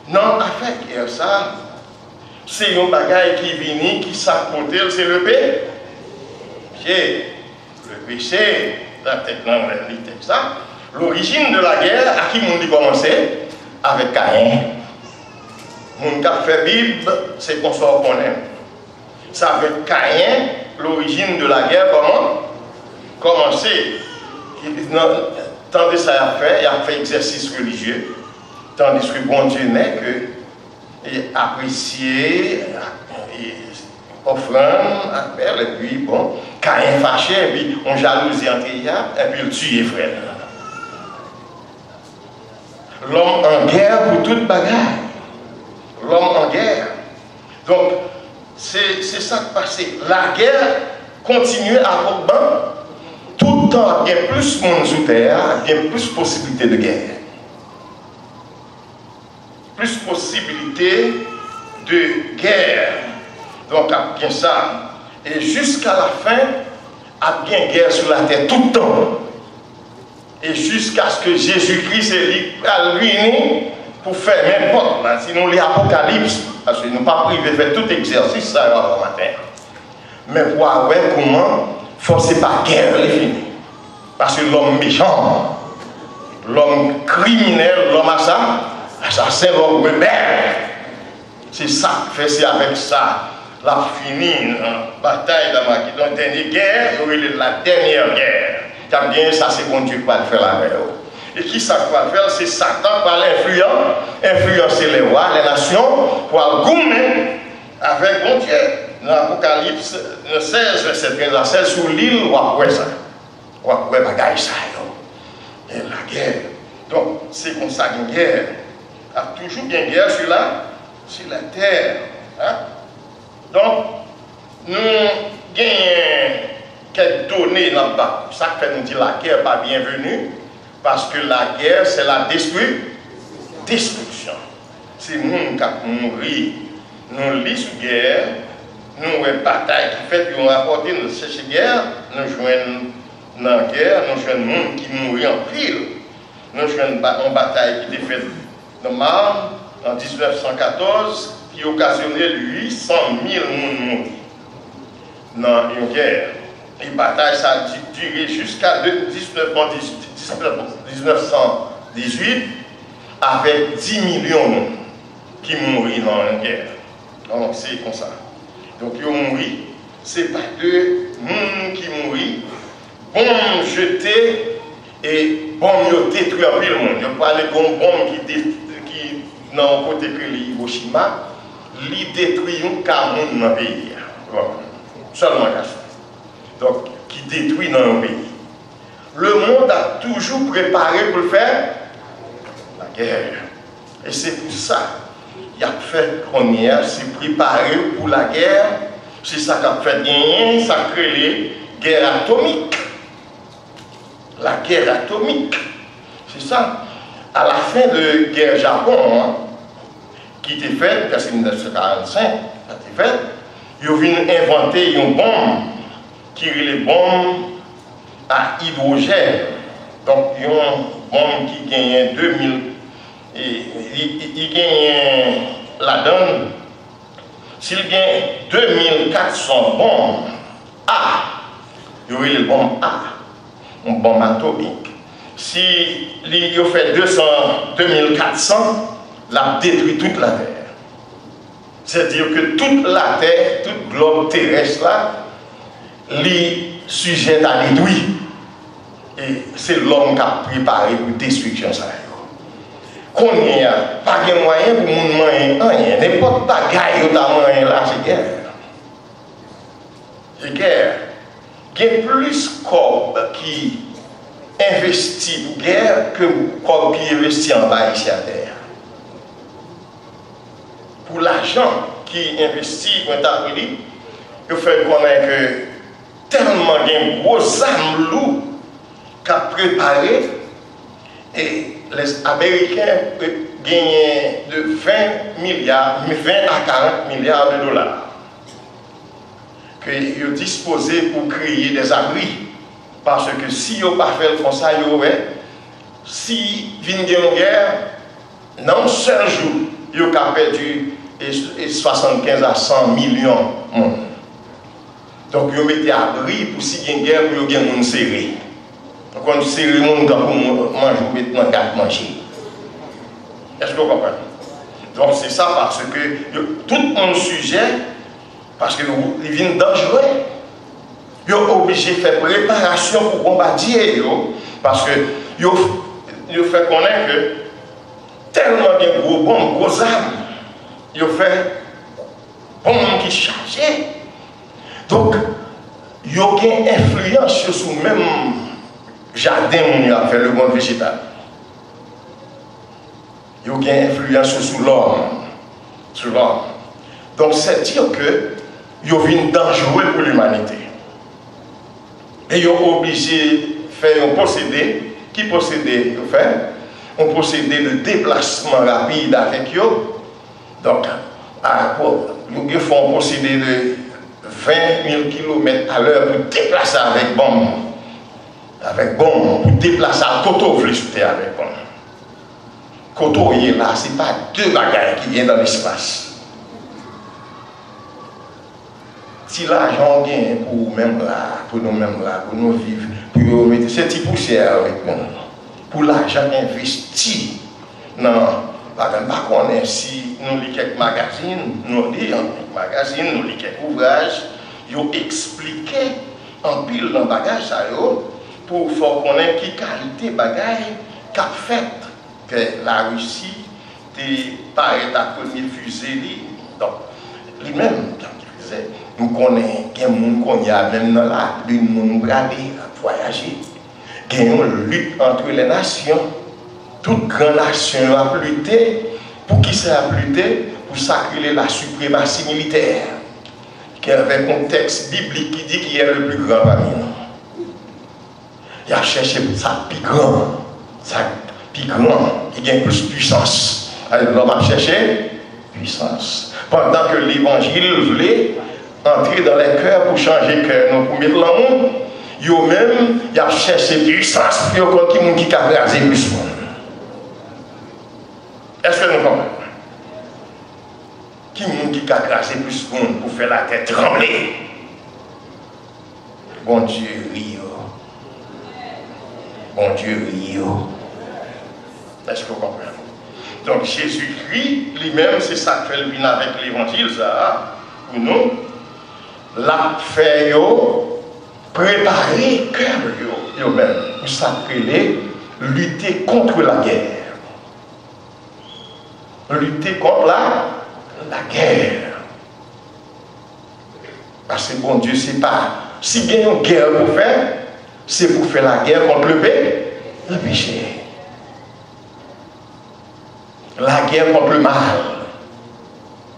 Non, avec ça, c'est un bagage qui vient, qui s'accomplit, c'est le péché. Le péché, la tête dans le texte. L'origine de la guerre, à qui on dit commencer? Avec Caïn. Mon cap fait Bible, c'est qu'on s'en connaît. Ça avec Caïn, l'origine de la guerre, comment? Commencer. Tandis que ça a fait, il a fait exercice religieux. Tandis que bon Dieu n'est que apprécié, offrande, appel, et puis bon, Caïn fâché, et puis on jalousie entre eux, et puis il tue frère. L'homme en guerre pour toute bagarre. L'homme en guerre. Donc, c'est ça qui passe. La guerre continue à augmenter. Tout le temps, il y a plus de monde sur terre, il y a plus de possibilités de guerre. Plus de possibilités de guerre. Donc, il y a ça. Et jusqu'à la fin, il y a une guerre sur la terre tout le temps. Et jusqu'à ce que Jésus-Christ est lui pour faire n'importe quoi. Sinon, l'Apocalypse, parce que nous ne pas privé de faire tout exercice ça le matin. Mais pour voir comment forcer par guerre les finis. Parce que l'homme méchant, l'homme criminel, l'homme assassin, l'homme rebelle, c'est ça que fait, c'est avec ça. La finie, bataille de Macédoine, dernière guerre, la dernière guerre. Bien, ça c'est bon Dieu qui va le faire avec eux. Et qui ça va le faire? C'est Satan qui va influencer les rois, les nations, pour goumer avec bon Dieu. Dans l'Apocalypse 16, verset 13 à 16, sur l'île, on va voir ça. On va voir bagaille ça. Et la guerre. Donc, c'est comme ça qu'une guerre. Il y a toujours une guerre sur la terre. Hein? Donc, nous gagnons quelques données là-bas. Ça fait nous dire que la guerre n'est pas bienvenue, parce que la guerre, c'est la destruction. C'est nous qui avons mouru. Nous lisons guerre, nous avons une bataille qui fait qu'on rapporte nous chercher guerre, nous jouons dans la guerre, nous jouons des gens qui mourent en pile. Nous jouons une bataille qui était faite dans Marne en 1914, qui occasionnait 800 000 personnes dans une guerre. Et la bataille ça a duré jusqu'à 1918 avec 10 millions qui mourent dans la guerre. Donc c'est comme ça. Donc ils ont mouru. Ce n'est pas deux gens qui mourent, bombes jetées et bombes détruites en pile le monde. Il n'y a pas de bombes qui dans le côté que Hiroshima, ils détruisent 40 monde dans le pays. Bon. Seulement ça. Donc, qui détruit dans un pays. Le monde a toujours préparé pour faire la guerre. Et c'est pour ça qu'il a fait première, c'est préparé pour la guerre. C'est ça qu'il a fait gagner, ça crée les guerres atomiques. La guerre atomique. C'est ça. À la fin de la guerre Japon, qui était faite, parce que 1945, ça a été fait, ils ont inventé une bombe qui est les bombes à hydrogène. Donc, il y a une bombe qui gagne 2000, il gagne la donne. S'il gagne 2400 bombes A, il y aurait les bombes A, une bombe atomique. Si il fait 2400, la détruit toute la Terre. C'est-à-dire que toute la Terre, tout le globe terrestre là, les sujets à détruire. Et c'est l'homme qui a préparé pour destruction ça. Qu'on n'y a pas de moyen pour nous manger rien. N'importe quoi bagaille au moyen là, c'est guerre. C'est guerre. Il y a plus de corps qui investit pour guerre que corps qui investit en bas ici à terre. Pour l'argent qui investit pour l'État-Unis, il fait connaître que tellement de gros armes lourdes qu'a préparé et les Américains gagnent de 20 à 40 milliards de dollars qu'ils ont disposé pour créer des abris. Parce que si ils n'ont pas fait comme ça, si ils viennent de guerre, dans un seul jour, ils ont perdu 75 à 100 millions de monde. Donc, ils ont mis à abri pour si il y a une guerre, pour qu'ils aient une série. Donc, on serre le monde pour manger, maintenant, 4 manger. Est-ce que vous comprenez? Donc, c'est ça parce que tout mon sujet, parce qu'ils viennent dangereux, ils sont obligés de faire préparation pour bombardier, parce que ils fait connaître que tellement de gros bombes, gros armes, ils ont fait bombes qui chargent. Donc, il y a une influence sur le même jardin où il a fait le monde végétal. Il y a une influence sur l'homme. Donc, c'est dire que il y a une dangereux pour l'humanité. Et ils sont obligés de faire un procédé. Qui procédé ils font? Un procédé de déplacement rapide avec eux. Donc, ils font un procédé de 20 000 km à l'heure pour déplacer avec bombe. Pour déplacer à Koto, vous voulez sauter avec bombe. Koto, il est là, ce n'est pas deux bagailles qui viennent dans l'espace. Si l'argent gagne pour même là, pour nous-mêmes là, pour nous vivre, pour nous mettre cette petite poussière avec nous, pour l'argent investi dans par contre, si nous lisons quelques magazines, nous lisons quelques ouvrages, ils ont expliqué en pile dans le bagage pour faire connaître quelle qualité de bagage qu'a fait que la Russie paraît à premier fusée. Donc, lui-même, nous connaissons qu'il y a des gens même dans la lune, nous bradés à voyager. Il y a une lutte entre les nations. Toute grande nation a lutté. Pour qui ça a lutté? Pour sacrer la suprématie militaire. Avec un texte biblique qui dit qu'il est le plus grand parmi nous. Il a cherché ça plus grand. Qui a plus de puissance. Alors l'homme a cherché puissance. Pendant que l'évangile voulait entrer dans les cœurs pour changer le cœur, non pour mettre l'amour. Yo même, y a cherché puissance pour qui a rasé plus monde. Est-ce que nous comprenons? Qui a rasé plus monde pour faire la tête trembler? Bon Dieu, Rio. Bon Dieu, Rio. Est-ce que vous comprenez? Donc Jésus-Christ lui-même, c'est ça que fait le avec l'évangile, ça, pour nous. L'a fait préparer cœur même pour s'appeler lutter contre la guerre. Lutter contre la guerre. Parce que bon Dieu, c'est pas. Si il y a une guerre pour faire, c'est pour faire la guerre contre le péché. La guerre contre le mal.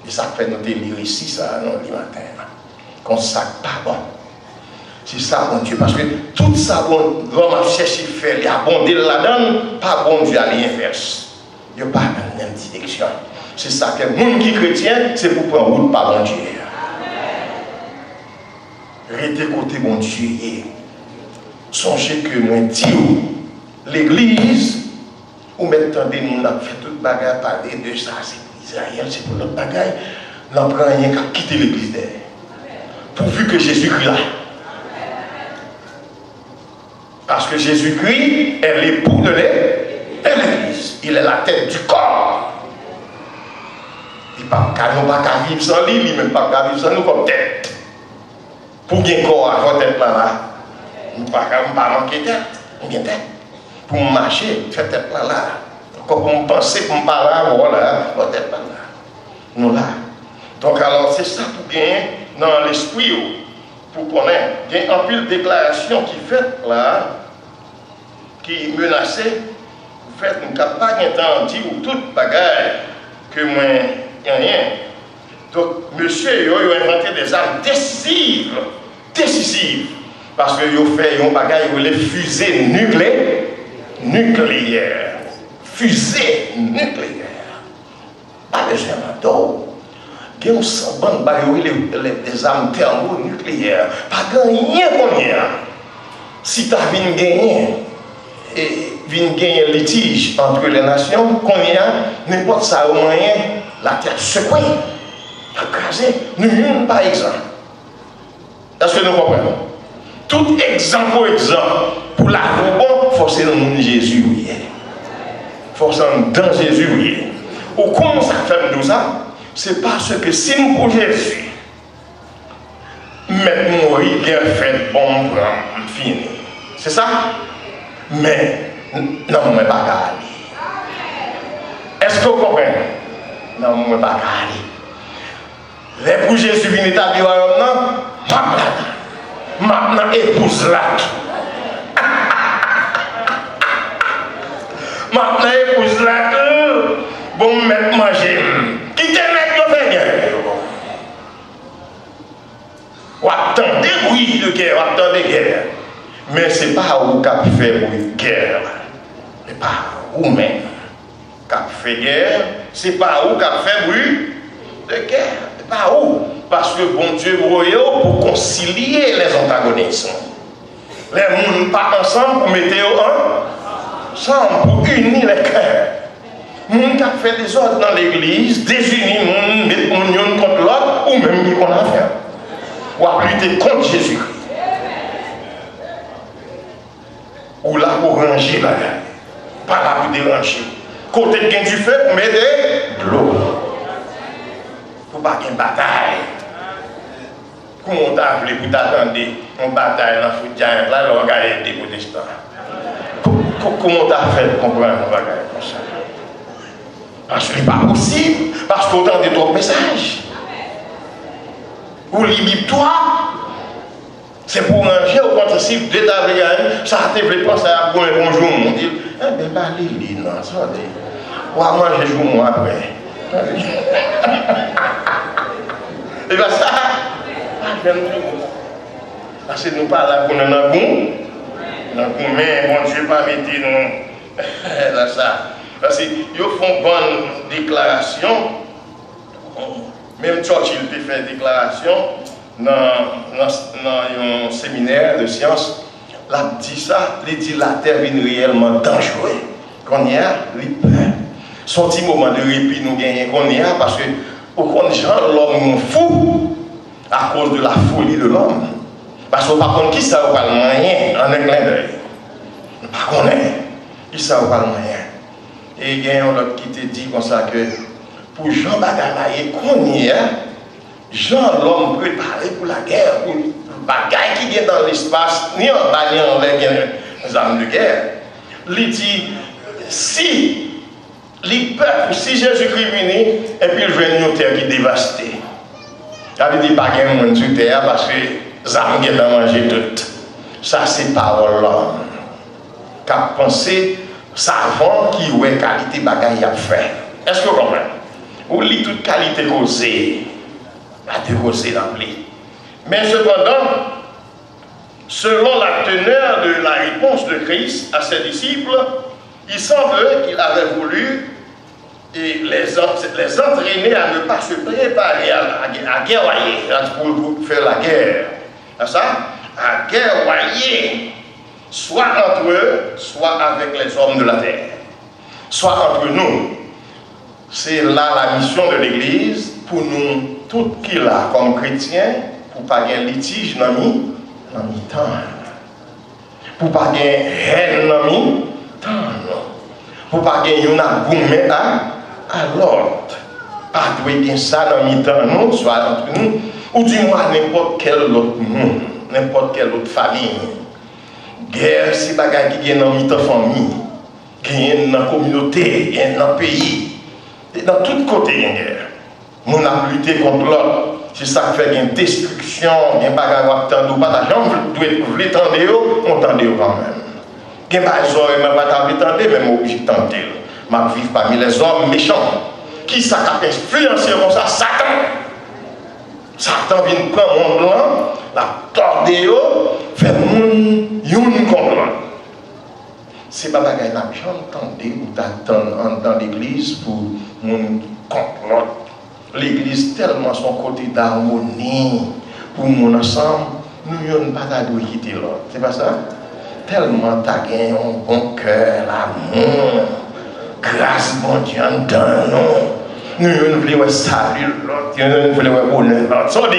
Et ça fait nous délire ici, ça, non, le matin. Qu'on ne sache pas bon. C'est ça, bon Dieu. Parce que tout ça, bon, l'homme a cherché à faire, il a abondé là-dedans, pas bon Dieu à l'inverse. Il n'y a pas de même direction. C'est ça que le monde qui est chrétien, c'est pour prendre route par bon Dieu. Restez côté bon Dieu. Songez que moi dis, l'église, ou maintenant nous avons fait toute bagarre parler de ça, c'est Israël, c'est pour notre bagaille, n'en prend rien qu'à quitter l'église d'ailleurs. Pourvu que Jésus-Christ là. Parce que Jésus-Christ est l'époux de l'église. Il est la tête du corps. Il ne peut pas vivre sans lui, il ne peut pas vivre sans nous comme tête. Pour qu'il y ait un corps avant tête là, il ne peut pas manquer tête. Pour marcher, faire tête là. Pour me penser, pour me parler, voilà, tête là. Nous là. Donc alors c'est ça pour gagner dans l'esprit, pour connaître. Il y a un pile de déclaration qui fait là, qui menaçait, vous faites une campagne intendue ou toute bagarre que moi, rien. Donc monsieur, il a inventé des armes décisives, parce que il a fait une bagarre, les fusées nucléaires. Fusée nucléaire. Pas de germain il y a des armes thermonucléaires. Pas gagner qu'on y a. Si tu as gagné un litige entre les nations, qu'on y a, n'importe ça au moyen, la terre secouée, écrasée. Nous, par exemple. Est-ce que nous comprenons? Tout exemple pour la bon, forcément dans Jésus. Forcément dans Jésus. Ou comment ça fait nous ça? C'est parce que si nous pour Jésus, mettre mourir, il a fait bon pour fini. C'est ça? Mais, non, mais pas aller. Est-ce que vous comprenez? Non, mais pas aller. Les pour Jésus vient établir maintenant, épouse là. Maintenant, épouse là. Bon, mettre manger. Qui te met le fait ou attendez bruit de guerre, attendez guerre. Mais ce n'est pas où qu'a fait guerre. Ce n'est pas vous-même qu'a fait guerre. Ce n'est pas où qu'a fait bruit de guerre. Ce n'est pas où. Parce que bon Dieu voyait pour concilier les antagonismes. Les gens pas ensemble pour mettre ensemble, pour unir les cœurs. Moun qui a fait des ordres dans l'église, désunir moun, mettre moun contre l'autre, ou même qui qu'on a fait. Ou à lutter contre Jésus-Christ. Ou là pour ranger la gueule. Pas là pour déranger. Côté de gain du feu, pour mettre de l'eau. Pour pas qu'il y ait une bataille. Comment t'as appelé pour t'attendre une bataille dans le foot giant, là, on va gagner des protestants. Comment t'as fait pour comprendre qu'on va gagner comme ça? Parce que ce n'est pas possible, parce qu'autant de ton message. Ou libère-toi. C'est pour ranger au contre si vous êtes avec elle, ça te fait penser à un bonjour. On dit, eh bien, pas Lili, non, ça dit. Ou à manger jour moi après. Et bien ça, parce que nous parlons pour nous dans le mais bon Dieu, pas mettre nous là ça. Parce qu'ils font bonne déclaration. Même Churchill te fait déclaration. dans un séminaire de sciences, l'a dit ça, il dit la terre est réellement dangereuse. Qu'on y a, il peur. Son petit moment de répit nous gagnons qu'on y a parce que au contraire l'homme fou à cause de la folie de l'homme. Parce que par contre, qui ça va le moyen en un clin d'œil? Par contre, qui ça va le moyen? Et il y a un autre qui te dit comme ça que pour Jean Bagalaye, qu'on y a, Jean l'homme préparé pour la guerre, pour le bagaille qui vient dans l'espace, ni en bas ni en l'air, les armes de guerre. Il dit, si les peuples, si Jésus-Christ venu, et puis il vient une terre qui est dévastée. Il veut dire pas qu'il y a un monde sur terre parce que les armes viennent manger toutes. Ça, c'est parole l'homme. Qu'a pensé savant qui ouais qualité bagaille à faire. Est-ce que vous comprenez? Ou lit toute qualité causée. La décausée l'appelée. Mais cependant, selon la teneur de la réponse de Christ à ses disciples, il semble qu'il avait voulu les entraîner à ne pas se préparer à guerroyer, pour faire la guerre. C'est ça? À guerroyer, soit entre eux, soit avec les hommes de la terre. Soit entre nous. C'est là la mission de l'Église pour nous, tout qui là, comme chrétiens, pour ne pas avoir litige dans le temps. Pour ne pas avoir haine dans le temps. Pour ne pas avoir une à l'autre. Pas de bien ça dans le temps, non, soit entre nous, ou du moins n'importe quel autre monde, n'importe quelle autre famille. Guerre, c'est bagaille qui est dans la famille, qui est dans la communauté, dans le pays. Dans tous côtés, il y a une guerre. On a lutté contre l'autre. C'est ça qui fait une destruction, il y a un bagage à attendre ou pas d'argent, vous l'étendez, on tendez quand même. Il n'y a pas de gens qui ne pas l'étendre, mais on obligé de tenter. Je vis parmi les hommes méchants. Qui ça a influencé comme ça? Satan. Satan vient prendre mon blanc, la tordéo, fait mon contre l'autre. C'est pas bagay n'a jamais ou d'attendre dans l'église pour mon contre l'autre. L'église tellement son côté d'harmonie pour mon ensemble, nous n'avons pas de quitter l'autre. C'est pas ça? Tellement t'as gagné un bon cœur, l'amour, grâce bon Dieu dans nous. Nous voulons saluer l'autre, nous voulons honneur l'autre.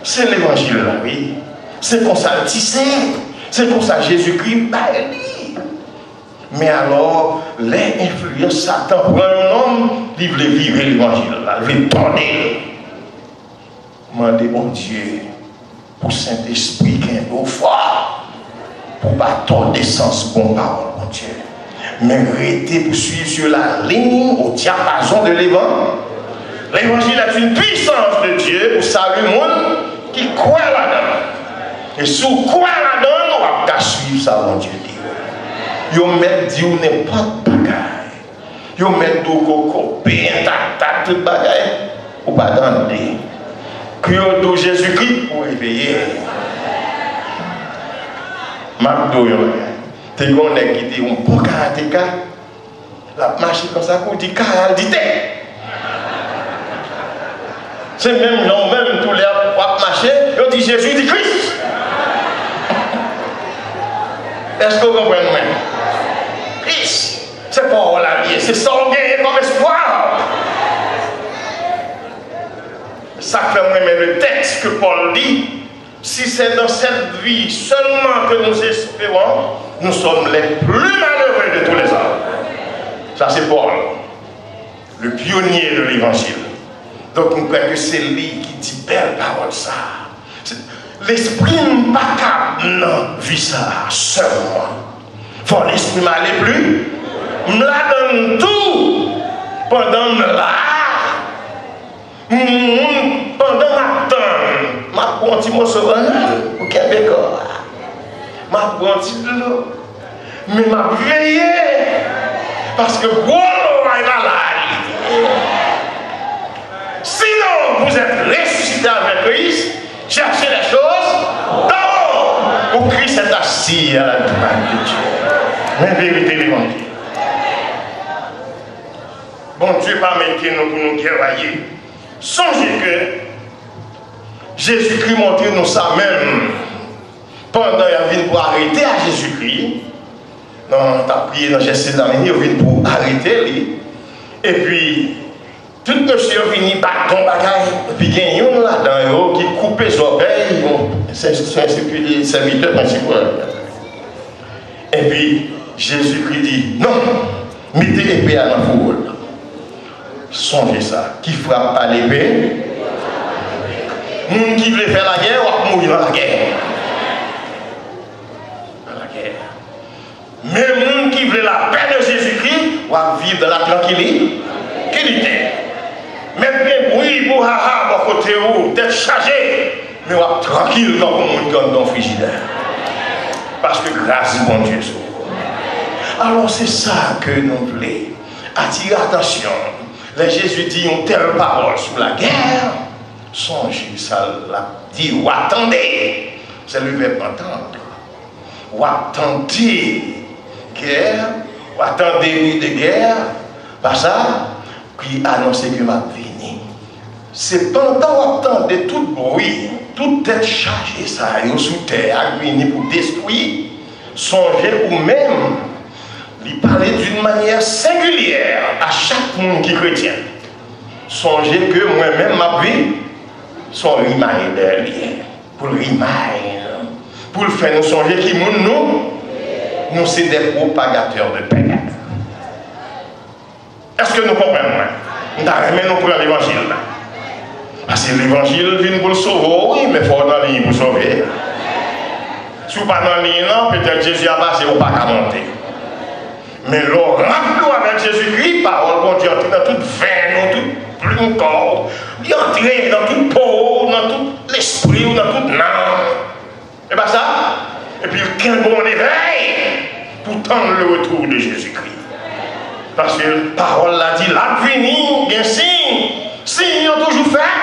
C'est l'évangile là, oui. C'est comme ça le tissé. C'est comme ça Jésus-Christ parle. Mais alors, les influences, Satan prend un homme, il veut vivre l'évangile, il veut tourner. Demandez bon Dieu, pour Saint-Esprit qui est au fort, pour ne pas tourner sans bon parole, bon Dieu. Mais arrêtez pour suivre sur la ligne, au diapason de l'évangile. L'évangile est une puissance de Dieu pour saluer le monde qui croit là-dedans. Et si vous croyez là-dedans, on va suivre ça, mon Dieu. Yo met Dieu n'importe bagaille. Yo met do coco, tac, tout bagaille. Ou pas demander. Que do Jésus-Christ pour réveiller. Magdo yo. T'es qu'on est qui dit un bon karatéka. La marche comme ça pour dire karaté. C'est même non même tous les marcher, yo dit Jésus dit Christ. Est-ce que vous comprenez? Christ, c'est pas la vie, c'est sanguin comme espoir. Ça fait moi mais le texte que Paul dit, si c'est dans cette vie seulement que nous espérons, nous sommes les plus malheureux de tous les hommes. Ça c'est Paul, le pionnier de l'évangile. Donc on croit que c'est lui qui dit belle parole ça. L'esprit n'est pas capable de vivre ça seulement. Faut l'esprit m'aller plus. Je la donne tout pendant là. Pendant ma temps, je prends un petit morceau au Québec. Je prends un petit de l'eau. Mais je veille. Parce que bon, on va là. Sinon, vous êtes ressuscité avec Christ. Cherchez les choses d'en haut où Christ est assis à la droite de Dieu. Mais vérité l'évangile. Bon Dieu pas mettre nous pour nous guerroyer. Songez que Jésus-Christ montre nous ça même. Pendant qu'il vient pour arrêter à Jésus-Christ, non, tu as prié dans Jésus d'Arménie, il vient pour arrêter lui. Et puis, tout le monsieur vient battre ton bagage, et puis il y a un là-dedans qui coupe les oreilles, c'est les serviteurs principaux. Et puis, Jésus-Christ dit, non, mettez l'épée à la foule. Songez ça, qui frappe à l'épée, moun qui veut faire la guerre, ou mourir dans la guerre. Dans la guerre. Mais moun qui veut la paix de Jésus-Christ, ou vivre dans la tranquillité. Même bien bruit pour haha, bon côté où, tête chargée, mais ou tranquille quand on monte dans le frigidaire. Parce que grâce bon Dieu. Alors c'est ça que nous voulons attirer attention. Les Jésus dit une telle parole sur la guerre. Songez, ça l'a dit, ou attendez. C'est le verbe entendre. Ou attendez guerre, ou attendez de guerre. Pas ça, qui annonce que m'a venu. C'est pendant qu'on attendait tout bruit, toute tête chargée, ça y sous terre, à venir pour détruire. Songez ou même, lui parler d'une manière singulière à chaque monde qui est chrétien. Songez que moi-même, ma vie, son reminder, pour le reminder, pour le faire nous songer qui nous c'est des propagateurs de paix. Est-ce que nous comprenons? Nous avons pris l'évangile. Parce que l'évangile vient pour le sauver, oui, mais il faut dans la ligne pour sauver. Si vous n'êtes pas dans la ligne, peut-être Jésus a passé ou pas qu'à monter. Mais l'on rappelons avec Jésus-Christ, parole, bon Dieu, entre dans toute veine, dans toute plume corps, il entre dans toute peau, dans tout l'esprit, dans toute âme. Et bien ça, et puis quel bon éveil pour tendre le retour de Jésus-Christ. Parce que la parole l'a dit, l'avenir, bien signe, signe ont toujours fait,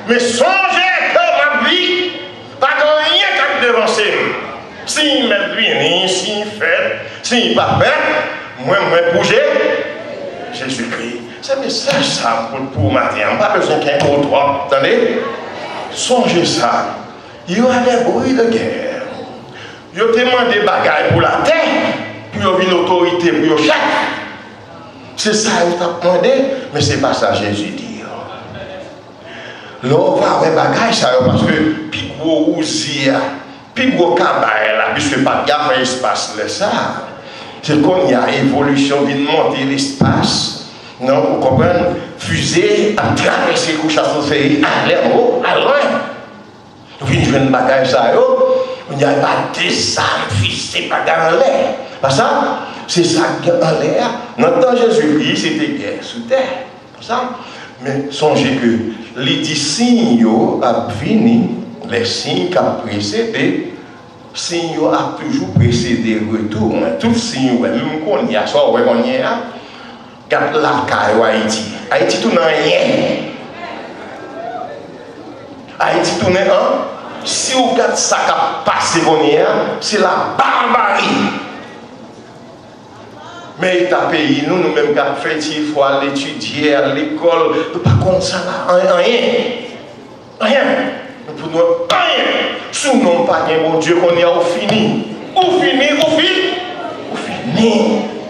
mais songez que ma vie, pas de rien qu'à devancer. Signe m'advient, signe fait, signe pas fait, moi bouger, Jésus-Christ. C'est un message ça pour matin, pas besoin qu'un pour toi, attendez, songez ça. Il y a des bruits de guerre. Il y a tellement de bagailles pour la terre, puis il y a une autorité pour le chef. C'est ça qu'il t'a demandé, mais ce n'est pas ça Jésus dit. Là, on va avoir des bagailles, ça, parce que, puis gros ouzia, puis gros cabaye, là, puisque pas de gaffe à l'espace, ça. C'est qu'on y a évolution, vient de monter l'espace. Non, vous comprenez? Fusée, à traverser le château de Féry, à l'air haut, à loin. Vous venez de bagaille, ça, il n'y a pas des armes fixées, pas dans l'air. Pas ça? C'est ça qui est en l'air. Notre Jésus-Christ, c'était guerre sous terre. Ça? Mais songez que les signes ont venu, les signes qui ont précédé, signes ont toujours précédé le retour. Tous signes, même qu'on y a, soit on y a, regarde la caille ou Haïti. Haïti, tout n'a rien. Haïti, tout n'a rien. Si vous regardez ça qui a passé, c'est la barbarie. Mais il a payé, nous-mêmes qui avons fait, il faut aller étudier à l'école, nous ne pas comme ça, rien. Rien. Nous pouvons rien. Si nous n'avons pas de bon Dieu, qu'on y a fini.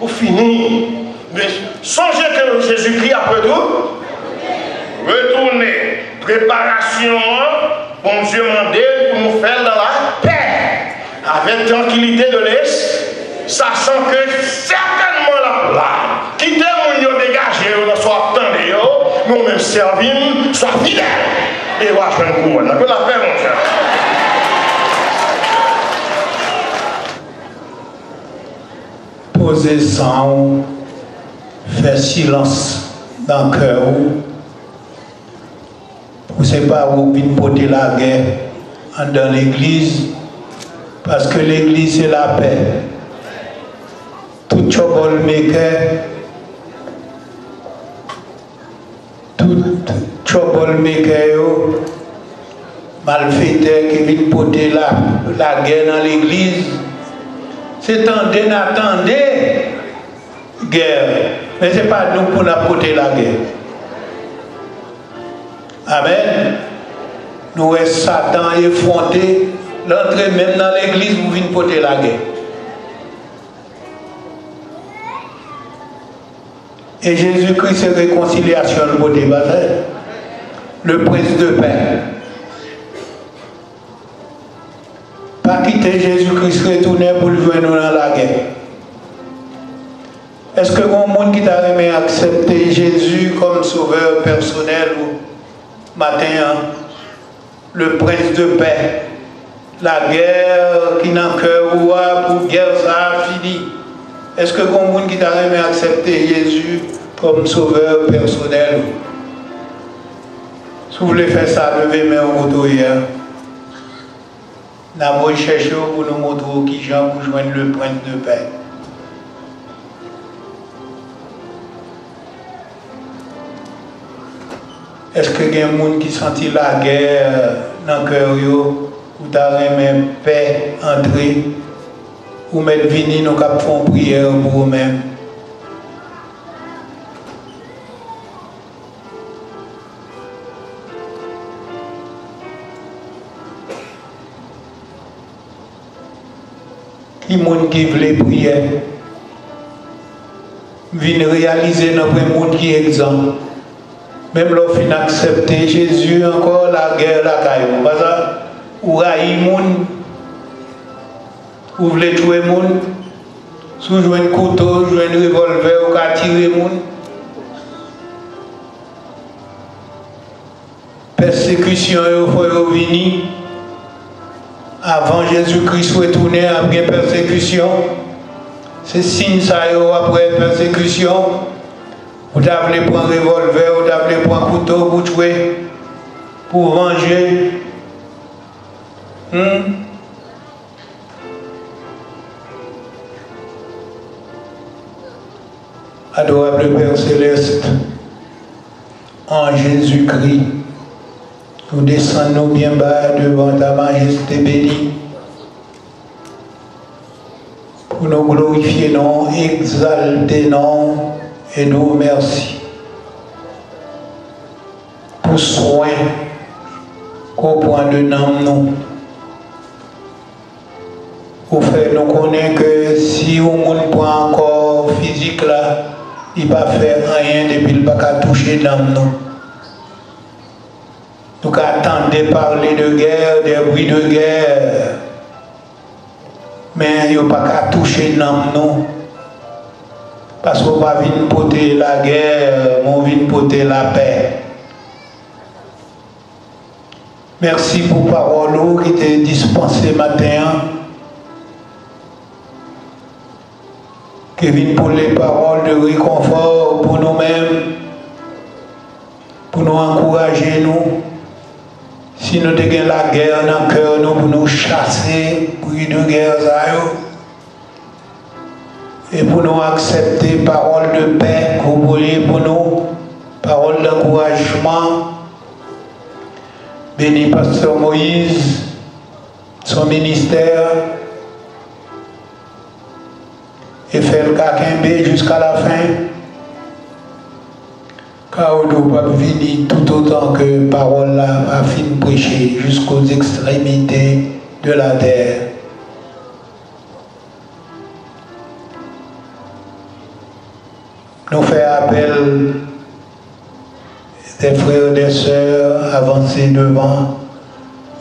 Ou fini. Mais songez que Jésus-Christ, après tout, retourner, préparation, bon Dieu m'a dit pour nous faire dans la paix, avec tranquillité de l'Est, sachant que certainement là, quittez mon dégagé, on soit attendez, nous-mêmes servim, soit fidèles, et on va faire une couronne. Que la paix, mon frère. Posez sang, faire silence dans le cœur. Vous ne savez pas où vous porter la guerre dans l'église, parce que l'église c'est la paix. Tout troublemaker, malfaiteur qui vient porter la guerre dans l'église, c'est attendez guerre, mais ce n'est pas nous pour porter la guerre. Amen. nous voyons Satan effronté, l'entrée même dans l'église, vous venez porter la guerre. Et Jésus-Christ, c'est réconciliation, le beau débat, le prince de paix. Pas quitter Jésus-Christ, retourner pour le joindre dans la guerre. Est-ce que mon monde qui t'a aimé accepter Jésus comme sauveur personnel ou matin, le prince de paix, la guerre qui n'a cœur ou pour guerre ça a fini? Est-ce que mon monde qui t'a aimé accepter Jésus comme sauveur personnel? Si vous voulez faire ça, levez mes motos hier. Nous avons cherché pour nous montrer qui Jean pour joindre le prince de paix. Est-ce que il y a des gens qui sentent la guerre dans le cœur ou t'as aimé paix entrer ou mettre venir nous cap font prière pour eux-mêmes? Qui monde qui veut prier viennent réaliser notre monde qui est exempt. Même l'offre accepter Jésus encore la guerre la caillou. Parce que ou raï monde, ou voulez tuer monde, sous jouer un couteau, jouer un revolver ou qu'à tirer monde. Persécution il faut venir. Avant Jésus-Christ retourner après persécution. C'est signe ça après persécution. Vous avez prendre un revolver, vous avez prendre un couteau pour tuer, pour venger. Adorable Père Céleste, en Jésus-Christ, nous descendons bien bas devant ta majesté bénie pour nous glorifier, non, exalter, non, et nous remercions pour soin qu'au point de nous. Au fait, nous connaissons que si on ne prend encore physique là, il ne va pas faire rien depuis le pas toucher l'âme nous. Nous attendons parler de guerre, des bruits de guerre, mais il n'y a pas qu'à toucher l'âme nous. Parce qu'on va venir porter la guerre, on vient porter la paix. Merci pour parole qui t'est dispensée matin. Qui vient pour les paroles de réconfort pour nous-mêmes, pour nous encourager nous. Si nous avons la guerre dans le cœur, nous pour nous chasser, bruit de guerre, et pour nous accepter parole de paix, pour nous, parole d'encouragement. Béni Pasteur Moïse, son ministère, et faire le kakembe jusqu'à la fin. Car nous ne pouvons pas venir tout autant que parole là a fini prêcher jusqu'aux extrémités de la terre. Nous faisons appel des frères et des sœurs avancés devant,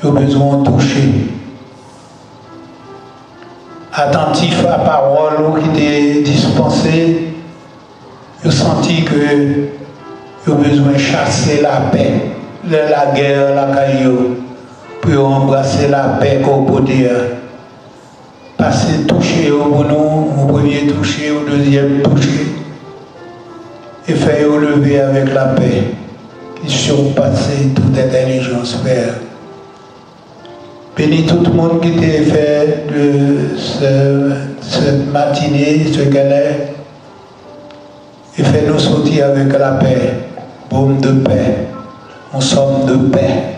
ils ont besoin de toucher. Attentif à la parole qui était dispensée, ils ont senti que ils ont besoin de chasser la paix, la guerre, la caillou, pour embrasser la paix qu'on peut dire. Passer toucher au nous, au premier toucher, au deuxième toucher, et faire lever avec la paix qui surpasse toute intelligence, Père. Bénis tout le monde qui t'a fait de cette matinée, ce qu'elle est, et fais-nous sortir avec la paix, baume de paix, en somme de paix,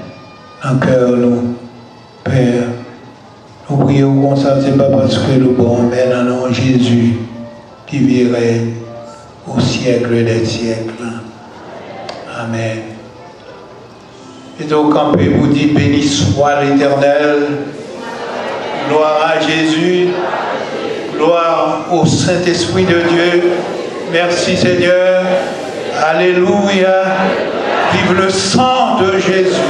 en cœur nous, Père. Nous prions comme ça, ce n'est pas parce que le bon, mais dans le nom de Jésus, qui virait au siècle des siècles. Amen. Et donc, on peut vous dire, béni soit l'Éternel. Gloire à Jésus. Gloire au Saint-Esprit de Dieu. Merci Seigneur. Alléluia. Vive le sang de Jésus.